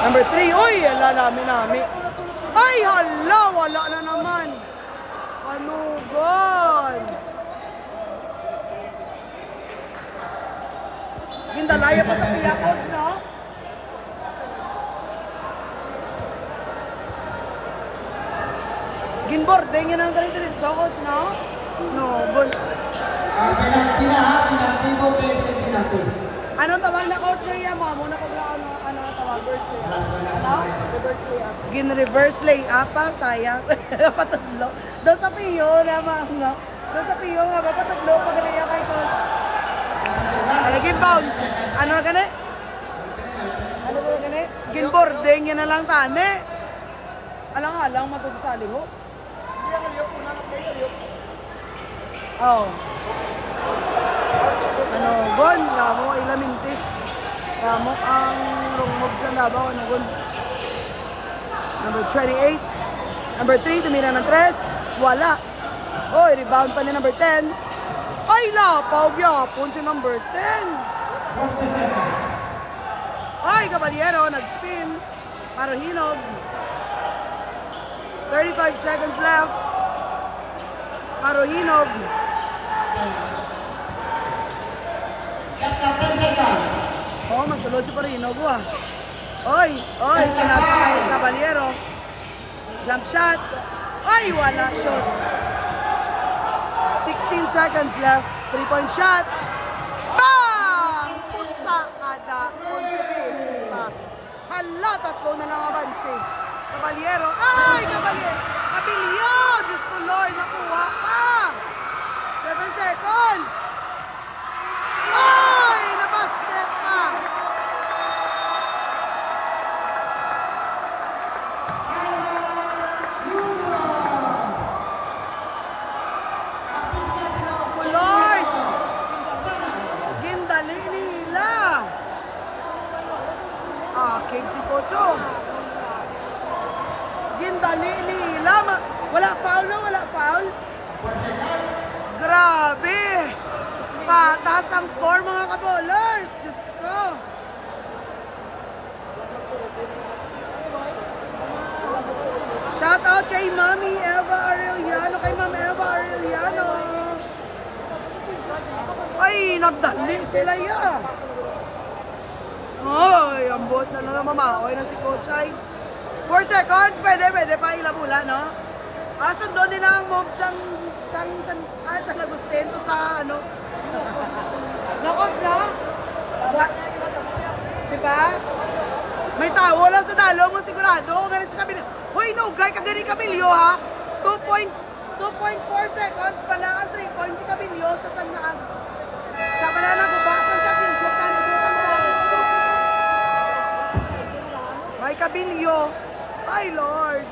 [SPEAKER 1] Number 3, uy, ala nami. Ay, hala, wala na naman. Panugon. Gindalaya pa sa piya, coach, no? Ginbordeng yun ang ganito, coach, no? No, good.
[SPEAKER 3] Penalty na ha, penalty mo kayo sa penalty.
[SPEAKER 1] Anong tawag na coach na iya mo? Muna pag ano tawag? Reverse layup. Ano? Reverse layup. Gin-reverse layup pa, sayang. Patadlo. Doon sa piyo na mga. Doon sa piyo nga ba, patadlo pag layup kay coach. Lagi bounce. Ano gani? Ano gani? Gin-boarding yan na lang tani. Alang-alang matusasali ho. Oh. Ano, gon, lamo ay lamintis. Lamo ang lungmog sa labaw, ano, gon. Number 28. Number 3, tumira ng 3. Wala. Oh, rebound pa ni number 10. Ay, lapaw, yapon si number 10. Ay, Caballero, nag-spin. Marohinog. 35 seconds left. Marohinog.
[SPEAKER 3] 10 seconds.
[SPEAKER 1] Oh, masulod si Marohinog, ah. Oy, pinasa kay Caballero. Jump shot. Ay, wala shot. 16 seconds left. 3-point shot. Bang! Pusa kada. Konsibil. Hala, tatlo na lang abansi. Caballero. Ay, Caballero. Kabilio. Diyos ko, Lord. Nakuha pa. 7 seconds. Ay, nabasket pa. Lord! Gindali nila! Aking si Kocho! Gindali nila! Wala foul na? Wala foul? Grabe! Patas ang score mga kabolers! Diyos ko! Shout out kay Mami Eva Arellano! Kay Mami Eva Arellano! Ay, nagdali sila ya. Ay, ambot na lang mamaoy na si Coach ay. 4 seconds, pwede pa ilabula, no? Sundo nila ang moves sa Agustin to sa ano. No, Coach, no? Diba? May tawo lang sa dalo mo sigurado. Ganit sa Camilio. Hoy, no, guy, kagani Camilio, ha? 2.4 seconds pala ang 3 points si Camilio sa sanaan. Siya pala nagbubasan sa pinchok na nito sa mga. May Camilio. Ay, Lord.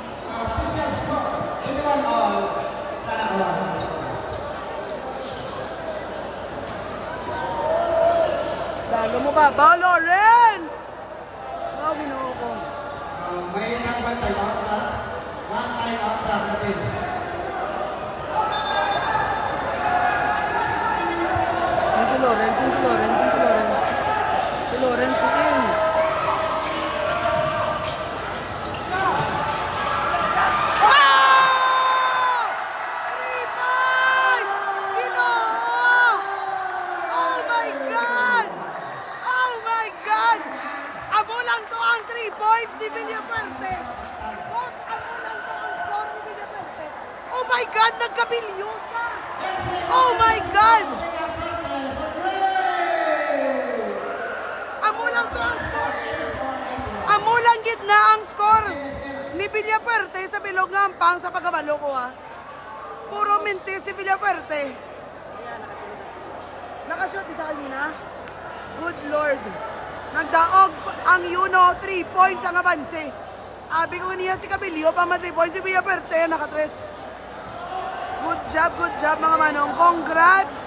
[SPEAKER 1] Dalo mo ba? Bao, Lawrence! Bao, ginoo ko.
[SPEAKER 3] May nagwan time out na. One time out na natin.
[SPEAKER 1] Si Lawrence din. Ah! 3 points! Ginoo! Oh my God! Oh my God! Amo lang to ang 3 points ni Villafuerte. Coach, amo lang to ang score ni Villafuerte. Oh my God! Nagkabilyosa! Oh my God! Amulang gitna ang score ni Villafuerte sa bilog ng pang sa pagkabalo ko, ha. Puro minti si Villafuerte. Nakashoot isa kanina. Good Lord. Nagdaog ang Yuno 3 points ang abanse. Abi ko niya si Cabilio pa ma 3 points si Villafuerte naka-tres. Good job mga manong. Congrats.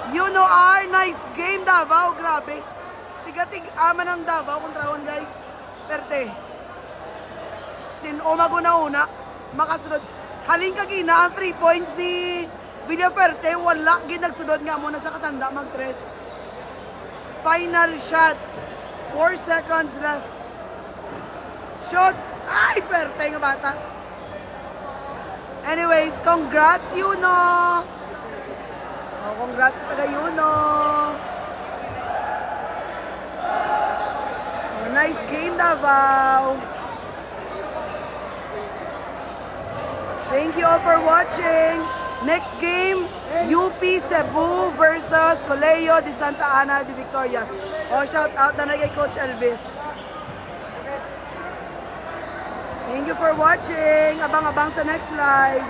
[SPEAKER 1] Yuno R, nice game Davao, grabe. Tigatig ama ng Davao kontrahon guys. Perte. Sin Omago na una. Makasunod. Haling kagina ang 3 points ni Villaferte. Wala. Ginagsunod nga muna sa katanda mag-tres. Final shot. 4 seconds left. Shot. Ay, perte nga bata. Anyways, congrats Yuno. Oh, congrats taga Yuno. Oh, nice game Davao. Thank you all for watching. Next game, UP Cebu versus Colegio de Santa Ana de Victorias. Oh, shout out na kay Coach Elvis. Thank you for watching. Abang-abang sa next live.